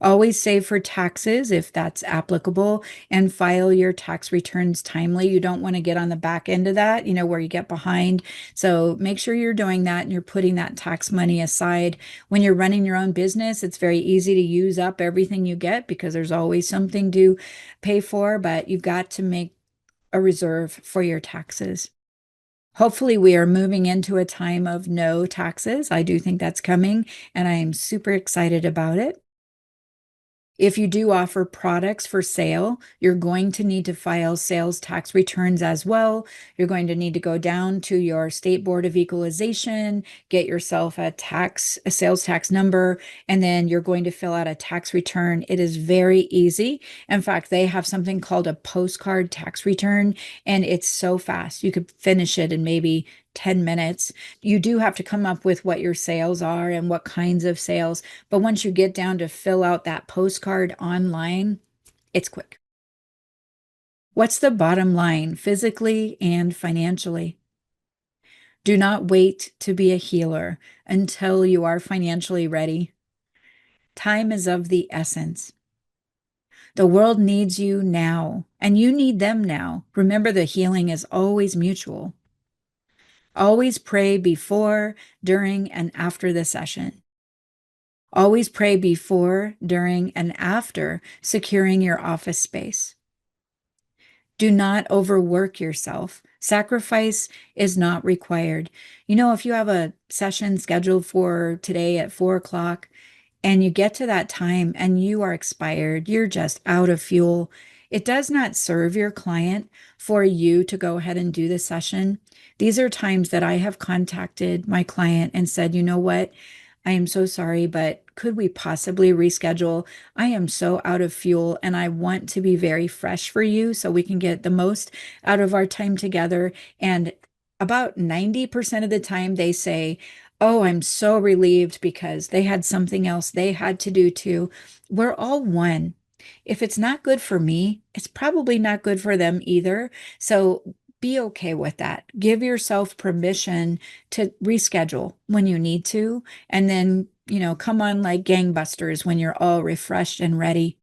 Always save for taxes if that's applicable, and file your tax returns timely. You don't want to get on the back end of that, where you get behind. So make sure you're doing that and you're putting that tax money aside. When you're running your own business, it's very easy to use up everything you get because there's always something to pay for, but you've got to make a reserve for your taxes. Hopefully, we are moving into a time of no taxes. I do think that's coming, and I am super excited about it. If you do offer products for sale, you're going to need to file sales tax returns as well. You're going to need to go down to your State Board of Equalization, get yourself a sales tax number, and then you're going to fill out a tax return. It is very easy. In fact, they have something called a postcard tax return, and it's so fast. You could finish it in maybe 10 minutes. You do have to come up with what your sales are and what kinds of sales. But once you get down to fill out that postcard online, it's quick. What's the bottom line, physically and financially? Do not wait to be a healer until you are financially ready. Time is of the essence. The world needs you now, and you need them now. Remember, the healing is always mutual. Always pray before, during, and after the session. Always pray before, during, and after securing your office space. Do not overwork yourself. Sacrifice is not required. If you have a session scheduled for today at 4 o'clock and you get to that time and you are expired, you're just out of fuel, it does not serve your client for you to go ahead and do the session. These are times that I have contacted my client and said, you know what? I am so sorry, but could we possibly reschedule? I am so out of fuel and I want to be very fresh for you so we can get the most out of our time together. And about 90% of the time they say, oh, I'm so relieved because they had something else they had to do too. We're all one. If it's not good for me, it's probably not good for them either. So be okay with that. Give yourself permission to reschedule when you need to, and then, come on like gangbusters when you're all refreshed and ready.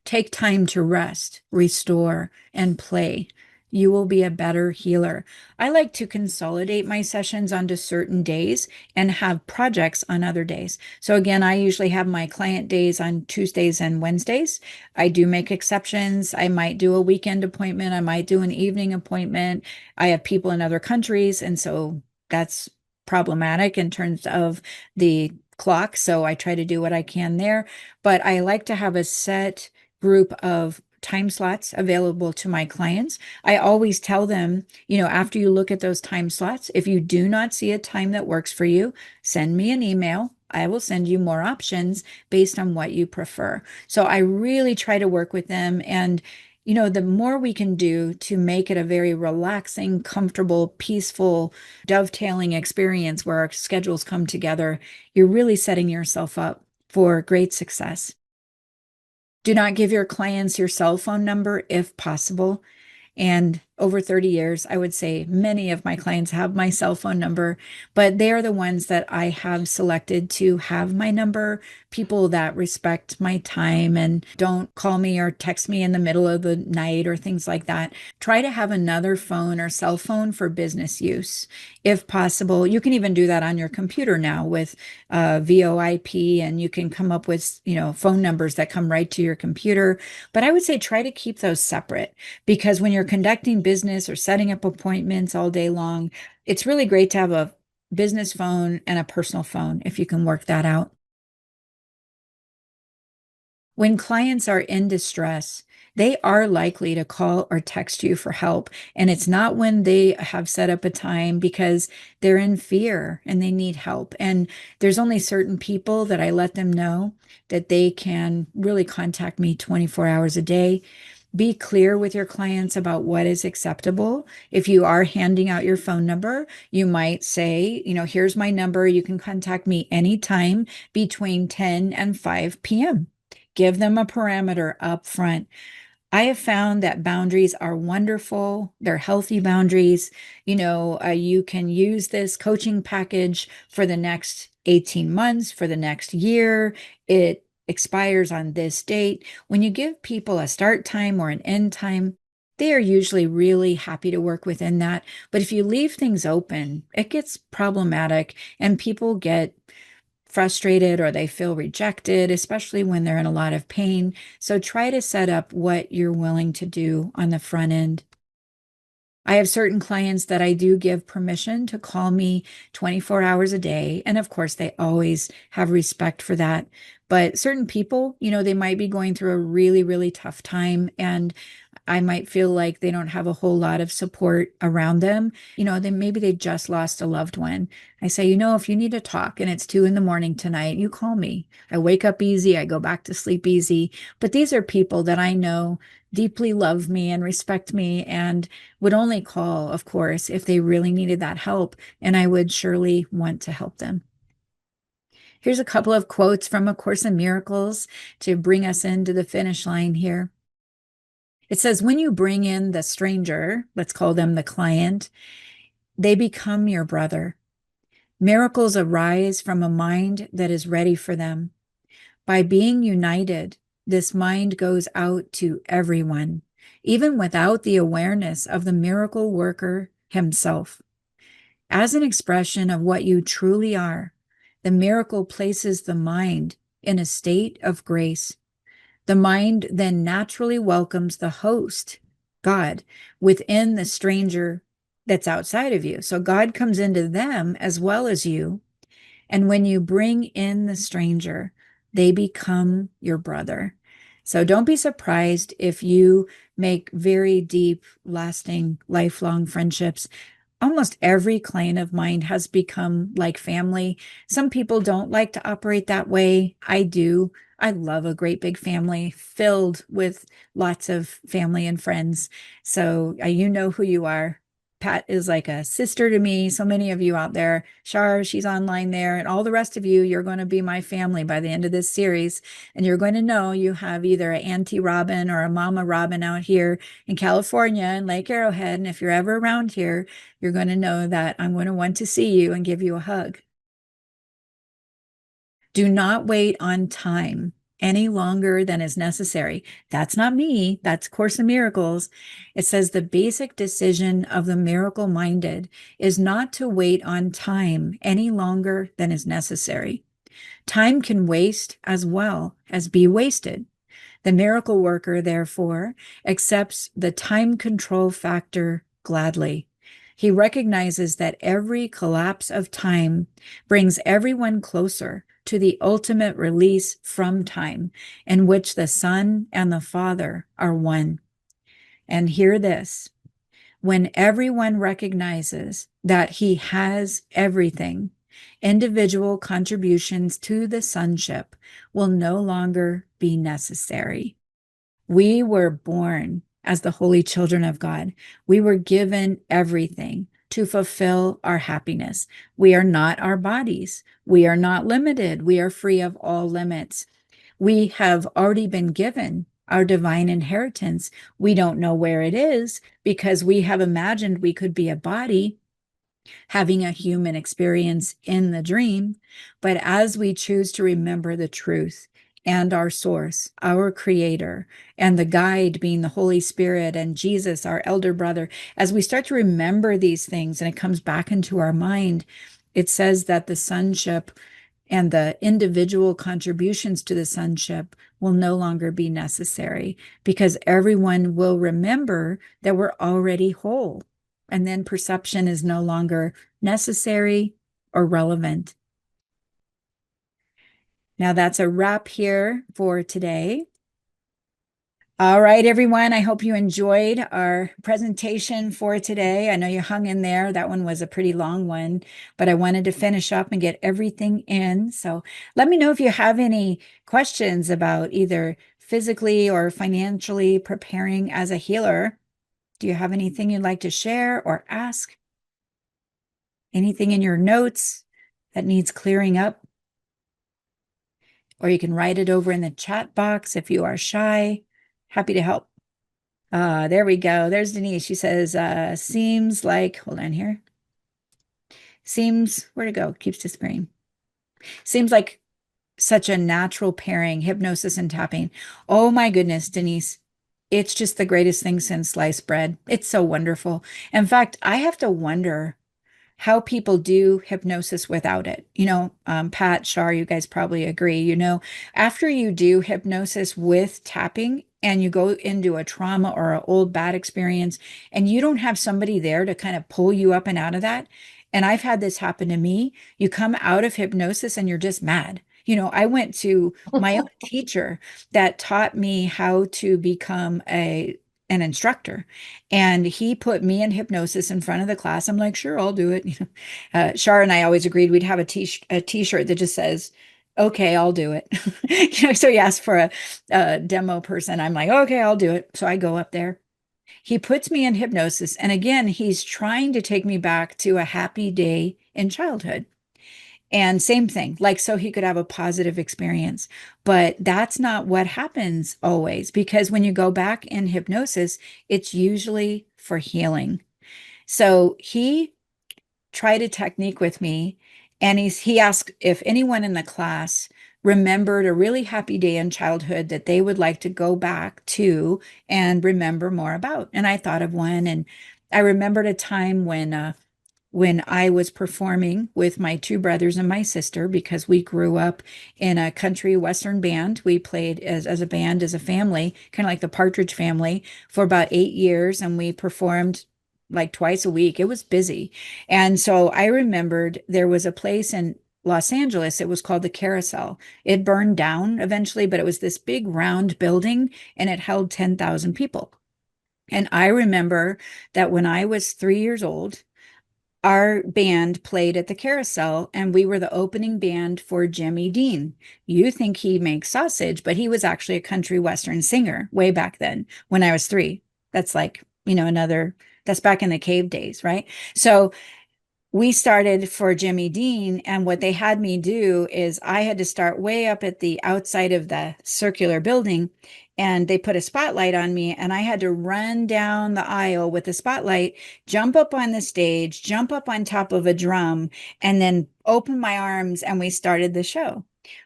Take time to rest, restore, and play. You will be a better healer. I like to consolidate my sessions onto certain days and have projects on other days. So again, I usually have my client days on Tuesdays and Wednesdays. I do make exceptions. I might do a weekend appointment. I might do an evening appointment. I have people in other countries, and so that's problematic in terms of the clock, so I try to do what I can there. But I like to have a set group of time slots available to my clients. I always tell them, after you look at those time slots, if you do not see a time that works for you, send me an email. I will send you more options based on what you prefer. So I really try to work with them. And the more we can do to make it a very relaxing, comfortable, peaceful, dovetailing experience where our schedules come together, you're really setting yourself up for great success. Do not give your clients your cell phone number if possible. And over 30 years, I would say many of my clients have my cell phone number, but they are the ones that I have selected to have my number. People that respect my time and don't call me or text me in the middle of the night or things like that. Try to have another phone or cell phone for business use. If possible, you can even do that on your computer now with VoIP, and you can come up with, phone numbers that come right to your computer. But I would say try to keep those separate, because when you're conducting business or setting up appointments all day long, it's really great to have a business phone and a personal phone if you can work that out. When clients are in distress, they are likely to call or text you for help. And it's not when they have set up a time because they're in fear and they need help. And there's only certain people that I let them know that they can really contact me 24 hours a day. Be clear with your clients about what is acceptable. If you are handing out your phone number, you might say, here's my number. You can contact me anytime between 10 and 5 p.m. Give them a parameter up front. I have found that boundaries are wonderful. They're healthy boundaries. You can use this coaching package for the next 18 months, for the next year. It expires on this date. When you give people a start time or an end time, they are usually really happy to work within that. But if you leave things open, it gets problematic and people get frustrated or they feel rejected, especially when they're in a lot of pain. So try to set up what you're willing to do on the front end. I have certain clients that I do give permission to call me 24 hours a day. And of course, they always have respect for that. But certain people, they might be going through a really, really tough time. And I might feel like they don't have a whole lot of support around them. Then maybe they just lost a loved one. I say, if you need to talk and it's 2 a.m. tonight, you call me. I wake up easy. I go back to sleep easy. But these are people that I know deeply love me and respect me and would only call, of course, if they really needed that help. And I would surely want to help them. Here's a couple of quotes from A Course in Miracles to bring us into the finish line here. It says, when you bring in the stranger, let's call them the client, they become your brother. Miracles arise from a mind that is ready for them. By being united, this mind goes out to everyone, even without the awareness of the miracle worker himself. As an expression of what you truly are, the miracle places the mind in a state of grace. The mind then naturally welcomes the host, God, within the stranger that's outside of you. So God comes into them as well as you. And when you bring in the stranger, they become your brother. So don't be surprised if you make very deep, lasting, lifelong friendships. Almost every client of mine has become like family. Some people don't like to operate that way. I do. I love a great big family filled with lots of family and friends. So you know who you are. Pat is like a sister to me. So many of you out there, Shar, she's online there, and all the rest of you, you're going to be my family by the end of this series. And you're going to know you have either an Auntie Robin or a Mama Robin out here in California and Lake Arrowhead. And if you're ever around here, you're going to know that I'm going to want to see you and give you a hug. Do not wait on time any longer than is necessary. That's not me. That's Course in Miracles. It says the basic decision of the miracle minded is not to wait on time any longer than is necessary. Time can waste as well as be wasted. The miracle worker, therefore, accepts the time control factor gladly. He recognizes that every collapse of time brings everyone closer to the ultimate release from time, in which the Son and the Father are one. And hear this: when everyone recognizes that he has everything, individual contributions to the sonship will no longer be necessary. We were born as the holy children of God. We were given everything to fulfill our happiness. We are not our bodies. We are not limited. We are free of all limits. We have already been given our divine inheritance. We don't know where it is because we have imagined we could be a body having a human experience in the dream. But as we choose to remember the truth and our source, our creator, and the guide being the Holy Spirit and Jesus, our elder brother, as we start to remember these things and it comes back into our mind, it says that the sonship and the individual contributions to the sonship will no longer be necessary because everyone will remember that we're already whole. And then perception is no longer necessary or relevant. Now that's a wrap here for today. All right, everyone. I hope you enjoyed our presentation for today. I know you hung in there. That one was a pretty long one, but I wanted to finish up and get everything in. So let me know if you have any questions about either physically or financially preparing as a healer. Do you have anything you'd like to share or ask? Anything in your notes that needs clearing up? Or you can write it over in the chat box if you are shy. Happy to help. There we go. There's Denise. She says, seems like, hold on here. Seems, where'd it go? Keeps disappearing. Seems like such a natural pairing, hypnosis and tapping. Oh my goodness, Denise. It's just the greatest thing since sliced bread. It's so wonderful. In fact, I have to wonder how people do hypnosis without it. Pat, Shar, you guys probably agree, after you do hypnosis with tapping and you go into a trauma or an old bad experience and you don't have somebody there to kind of pull you up and out of that. And I've had this happen to me. You come out of hypnosis and you're just mad. I went to my own teacher that taught me how to become an instructor. And he put me in hypnosis in front of the class. I'm like, sure, I'll do it. Shar and I always agreed we'd have a t-shirt that just says, okay, I'll do it. So he asked for a demo person. I'm like, okay, I'll do it. So I go up there. He puts me in hypnosis. And again, he's trying to take me back to a happy day in childhood. And same thing, like, so he could have a positive experience. But that's not what happens always, because when you go back in hypnosis, it's usually for healing. So he tried a technique with me, and he asked if anyone in the class remembered a really happy day in childhood that they would like to go back to and remember more about. And I thought of one, and I remembered a time when I was performing with my two brothers and my sister, because we grew up in a country western band. We played as a band, as a family, kind of like the Partridge Family, for about 8 years, and we performed like twice a week. It was busy. And so I remembered there was a place in Los Angeles. It was called the Carousel. It burned down eventually, but it was this big round building and it held 10,000 people. And I remember that when I was 3 years old, our band played at the Carousel and we were the opening band for Jimmy Dean. You think he makes sausage, but he was actually a country western singer way back then when I was 3. That's like, that's back in the cave days, right? So we started for Jimmy Dean, and what they had me do is I had to start way up at the outside of the circular building, and they put a spotlight on me, and I had to run down the aisle with the spotlight, jump up on the stage, jump up on top of a drum, and then open my arms, and we started the show.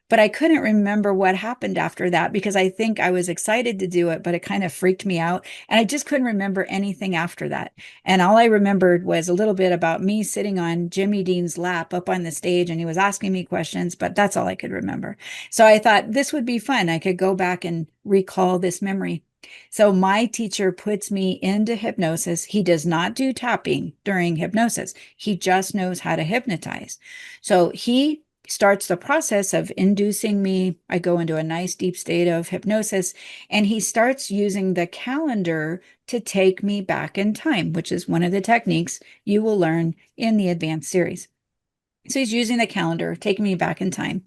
But I couldn't remember what happened after that because I think I was excited to do it, but it kind of freaked me out. And I just couldn't remember anything after that. And all I remembered was a little bit about me sitting on Jimmy Dean's lap up on the stage, and he was asking me questions, but that's all I could remember. So I thought this would be fun. I could go back and recall this memory. So my teacher puts me into hypnosis. He does not do tapping during hypnosis. He just knows how to hypnotize. So he starts the process of inducing me. I go into a nice deep state of hypnosis, and he starts using the calendar to take me back in time, which is one of the techniques you will learn in the advanced series. So he's using the calendar, taking me back in time.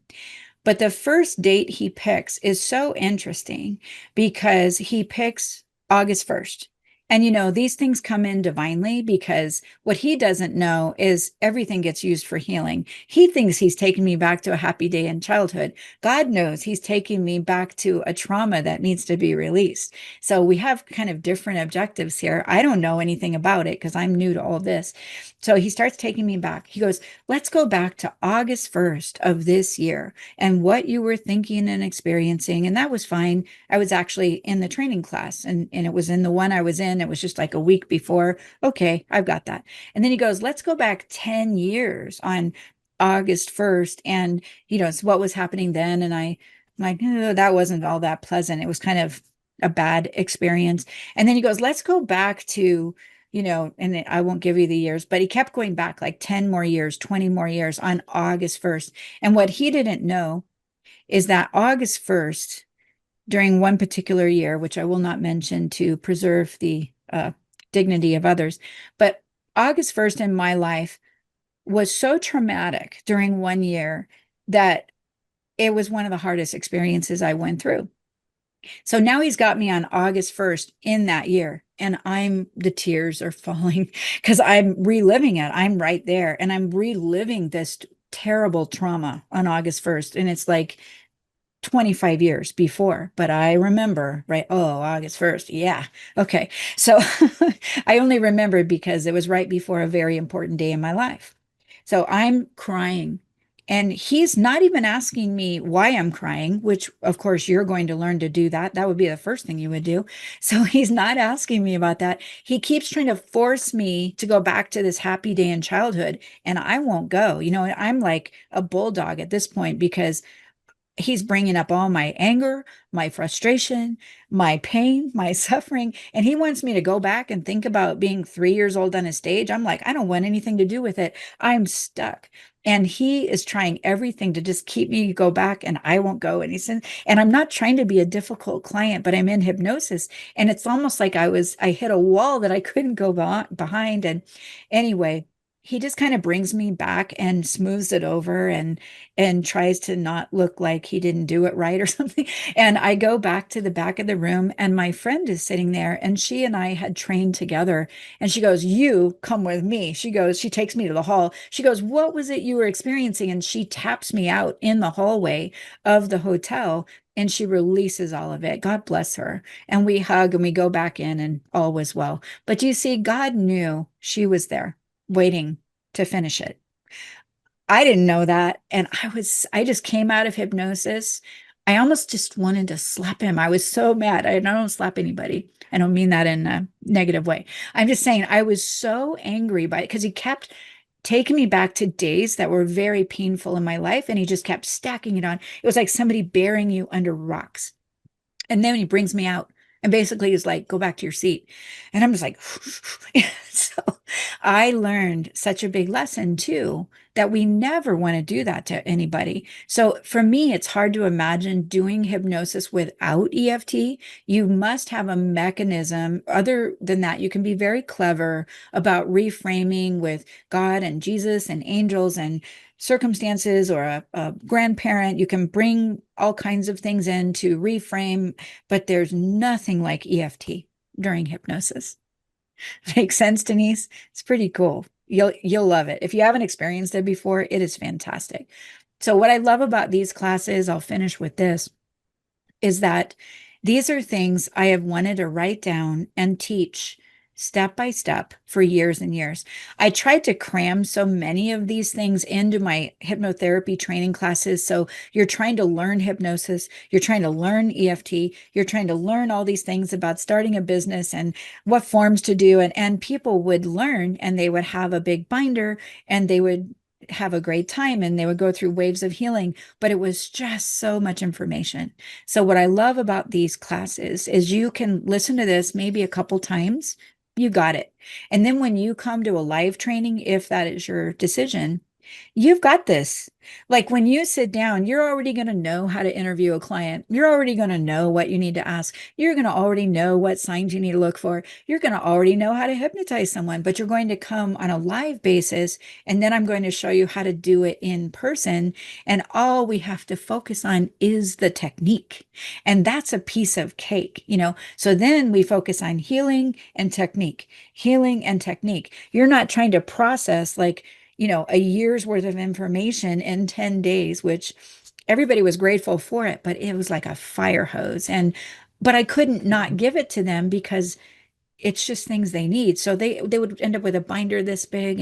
But the first date he picks is so interesting because he picks August 1st. And these things come in divinely because what he doesn't know is everything gets used for healing. He thinks he's taking me back to a happy day in childhood. God knows he's taking me back to a trauma that needs to be released. So we have kind of different objectives here. I don't know anything about it because I'm new to all this. So he starts taking me back. He goes, let's go back to August 1st of this year and what you were thinking and experiencing. And that was fine. I was actually in the training class, and it was in the one I was in. It was just like a week before. Okay, I've got that. And then he goes, let's go back 10 years on August 1st. And, it's what was happening then. And I'm like, oh, that wasn't all that pleasant. It was kind of a bad experience. And then he goes, let's go back to, and I won't give you the years, but he kept going back like 10 more years, 20 more years on August 1st. And what he didn't know is that August 1st, during one particular year, which I will not mention to preserve the dignity of others, but August 1st in my life was so traumatic during one year that it was one of the hardest experiences I went through. So now he's got me on August 1st in that year, and the tears are falling because I'm reliving it. I'm right there, and I'm reliving this terrible trauma on August 1st. And it's like 25 years before, but I remember, right? Oh, August 1st. Yeah. Okay. So I only remembered because it was right before a very important day in my life. So I'm crying, and he's not even asking me why I'm crying, which of course you're going to learn to do that. That would be the first thing you would do. So he's not asking me about that. He keeps trying to force me to go back to this happy day in childhood, and I won't go. I'm like a bulldog at this point because he's bringing up all my anger, my frustration, my pain, my suffering, and he wants me to go back and think about being 3 years old on a stage. I'm like, I don't want anything to do with it. I'm stuck. And he is trying everything to just keep me go back, and I won't go. And he said, and I'm not trying to be a difficult client, but I'm in hypnosis. And it's almost like I hit a wall that I couldn't go behind. And anyway, he just kind of brings me back and smooths it over and tries to not look like he didn't do it right or something. And I go back to the back of the room, and my friend is sitting there, and she and I had trained together. And she goes, you come with me. She takes me to the hall. She goes, what was it you were experiencing? And she taps me out in the hallway of the hotel, and she releases all of it. God bless her. And we hug and we go back in, and all was well. But you see, God knew she was there waiting to finish it. I didn't know that. And I just came out of hypnosis. I almost just wanted to slap him. I was so mad. I don't slap anybody. I don't mean that in a negative way. I'm just saying I was so angry by it because he kept taking me back to days that were very painful in my life. And he just kept stacking it on. It was like somebody burying you under rocks. And then he brings me out and basically is like, go back to your seat. And I'm just like, so I learned such a big lesson too, that we never want to do that to anybody. So for me, it's hard to imagine doing hypnosis without EFT. You must have a mechanism. Other than that, you can be very clever about reframing with God and Jesus and angels and circumstances or a grandparent. You can bring all kinds of things in to reframe, but there's nothing like EFT during hypnosis. Makes sense, Denise? It's pretty cool. You'll love it. If you haven't experienced it before, it is fantastic. So what I love about these classes, I'll finish with this, is that these are things I have wanted to write down and teach step by step for years and years. I tried to cram so many of these things into my hypnotherapy training classes. So you're trying to learn hypnosis, you're trying to learn EFT, you're trying to learn all these things about starting a business and what forms to do. And people would learn, and they would have a big binder, and they would have a great time, and they would go through waves of healing, but it was just so much information. So what I love about these classes is you can listen to this maybe a couple times. You got it. And then when you come to a live training, if that is your decision, You've got this. Like when you sit down, you're already going to know how to interview a client. You're already going to know what you need to ask. You're going to already know what signs you need to look for. You're going to already know how to hypnotize someone, but you're going to come on a live basis. And then I'm going to show you how to do it in person. And all we have to focus on is the technique. And that's a piece of cake, you know? So then we focus on healing and technique, healing and technique. You're not trying to process like, you know, a year's worth of information in 10 days, which everybody was grateful for it, but it was like a fire hose. But I couldn't not give it to them because it's just things they need. So they would end up with a binder this big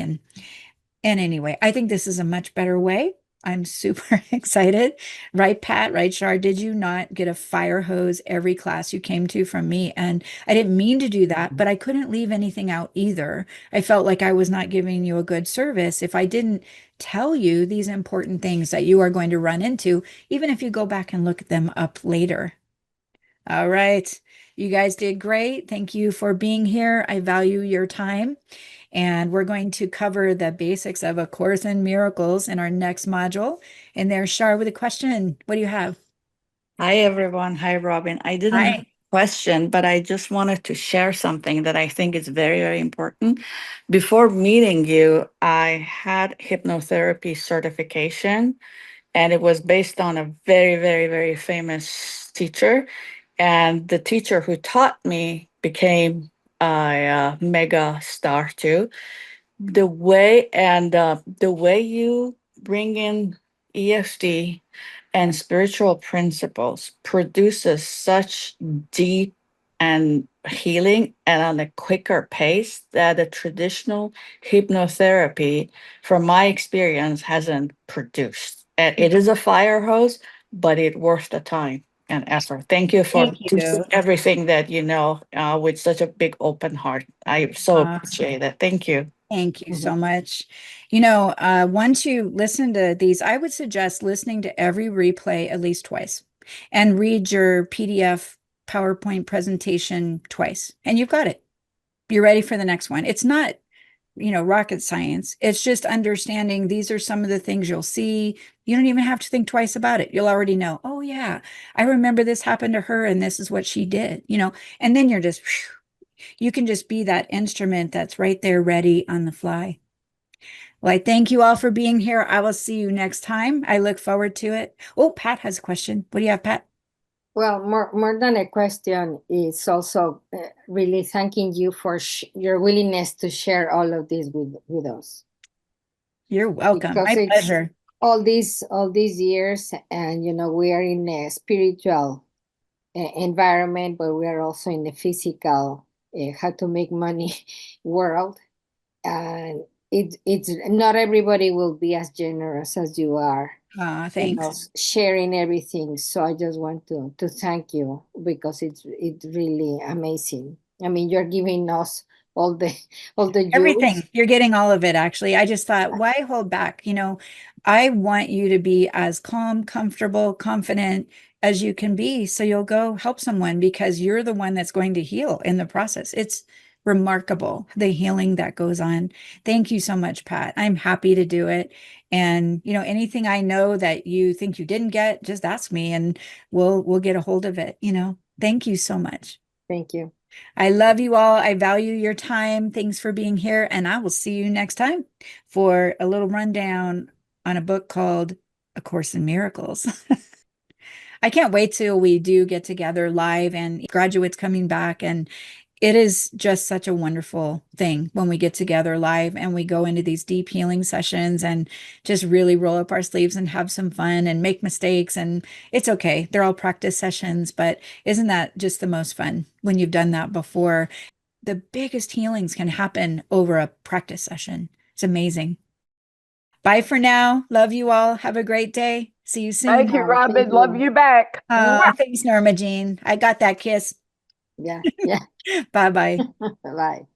and anyway, I think this is a much better way. I'm super excited. Right, Pat? Right, Shar? Did you not get a fire hose every class you came to from me? And I didn't mean to do that, but I couldn't leave anything out either. I felt like I was not giving you a good service if I didn't tell you these important things that you are going to run into, even if you go back and look them up later. All right. You guys did great. Thank you for being here. I value your time. And we're going to cover the basics of A Course in Miracles in our next module. And there's Shar with a question. What do you have? Hi, everyone. Hi, Robin. I didn't have Hi. a question, but I just wanted to share something that I think is very, very important. Before meeting you, I had hypnotherapy certification, and it was based on a very, very, very famous teacher. And the teacher who taught me became a mega star too. The way you bring in EFT and spiritual principles produces such deep and healing and on a quicker pace that a traditional hypnotherapy, from my experience, hasn't produced. And it is a fire hose, but it worth the time and effort. Thank you for Thank teaching you. everything that you know with such a big open heart. I so Uh, appreciate it. Thank you. Thank you Mhm. so much. You know, once you listen to these, I would suggest listening to every replay at least twice and read your PDF PowerPoint presentation twice, and you've got it. You're ready for the next one. It's not, you know, rocket science. It's just understanding these are some of the things you'll see. You don't even have to think twice about it. You'll already know, oh, yeah, I remember this happened to her and this is what she did, you know, and then you're just, phew, you can just be that instrument that's right there ready on the fly. Well, I thank you all for being here. I will see you next time. I look forward to it. Oh, Pat has a question. What do you have, Pat? Well, more than a question, is also really thanking you for your willingness to share all of this with us, You're welcome. because My it's pleasure. all these years, and we are in a spiritual environment, but we are also in the physical how to make money world, and it's not everybody will be as generous as you are, Thanks. sharing everything. So I just want to thank you, because it's really amazing. I mean, you're giving us all the all the Everything. jewels. You're getting all of it, actually. I just thought, why hold back? You know, I want you to be as calm, comfortable, confident as you can be. So you'll go help someone because you're the one that's going to heal in the process. It's remarkable, the healing that goes on. Thank you so much, Pat. I'm happy to do it. And, you know, anything I know that you think you didn't get, just ask me and we'll get a hold of it, you know. Thank you so much. Thank you. I love you all. I value your time. Thanks for being here. And I will see you next time for a little rundown on a book called A Course in Miracles. I can't wait till we do get together live and graduates coming back. And it is just such a wonderful thing when we get together live and we go into these deep healing sessions and just really roll up our sleeves and have some fun and make mistakes. And it's okay. They're all practice sessions, but isn't that just the most fun when you've done that before? The biggest healings can happen over a practice session. It's amazing. Bye for now. Love you all. Have a great day. See you Thank soon. you, Thank Robin. Love you. you back. Mwah. Thanks, Norma Jean. I got that kiss. Yeah, yeah. Bye bye. Bye.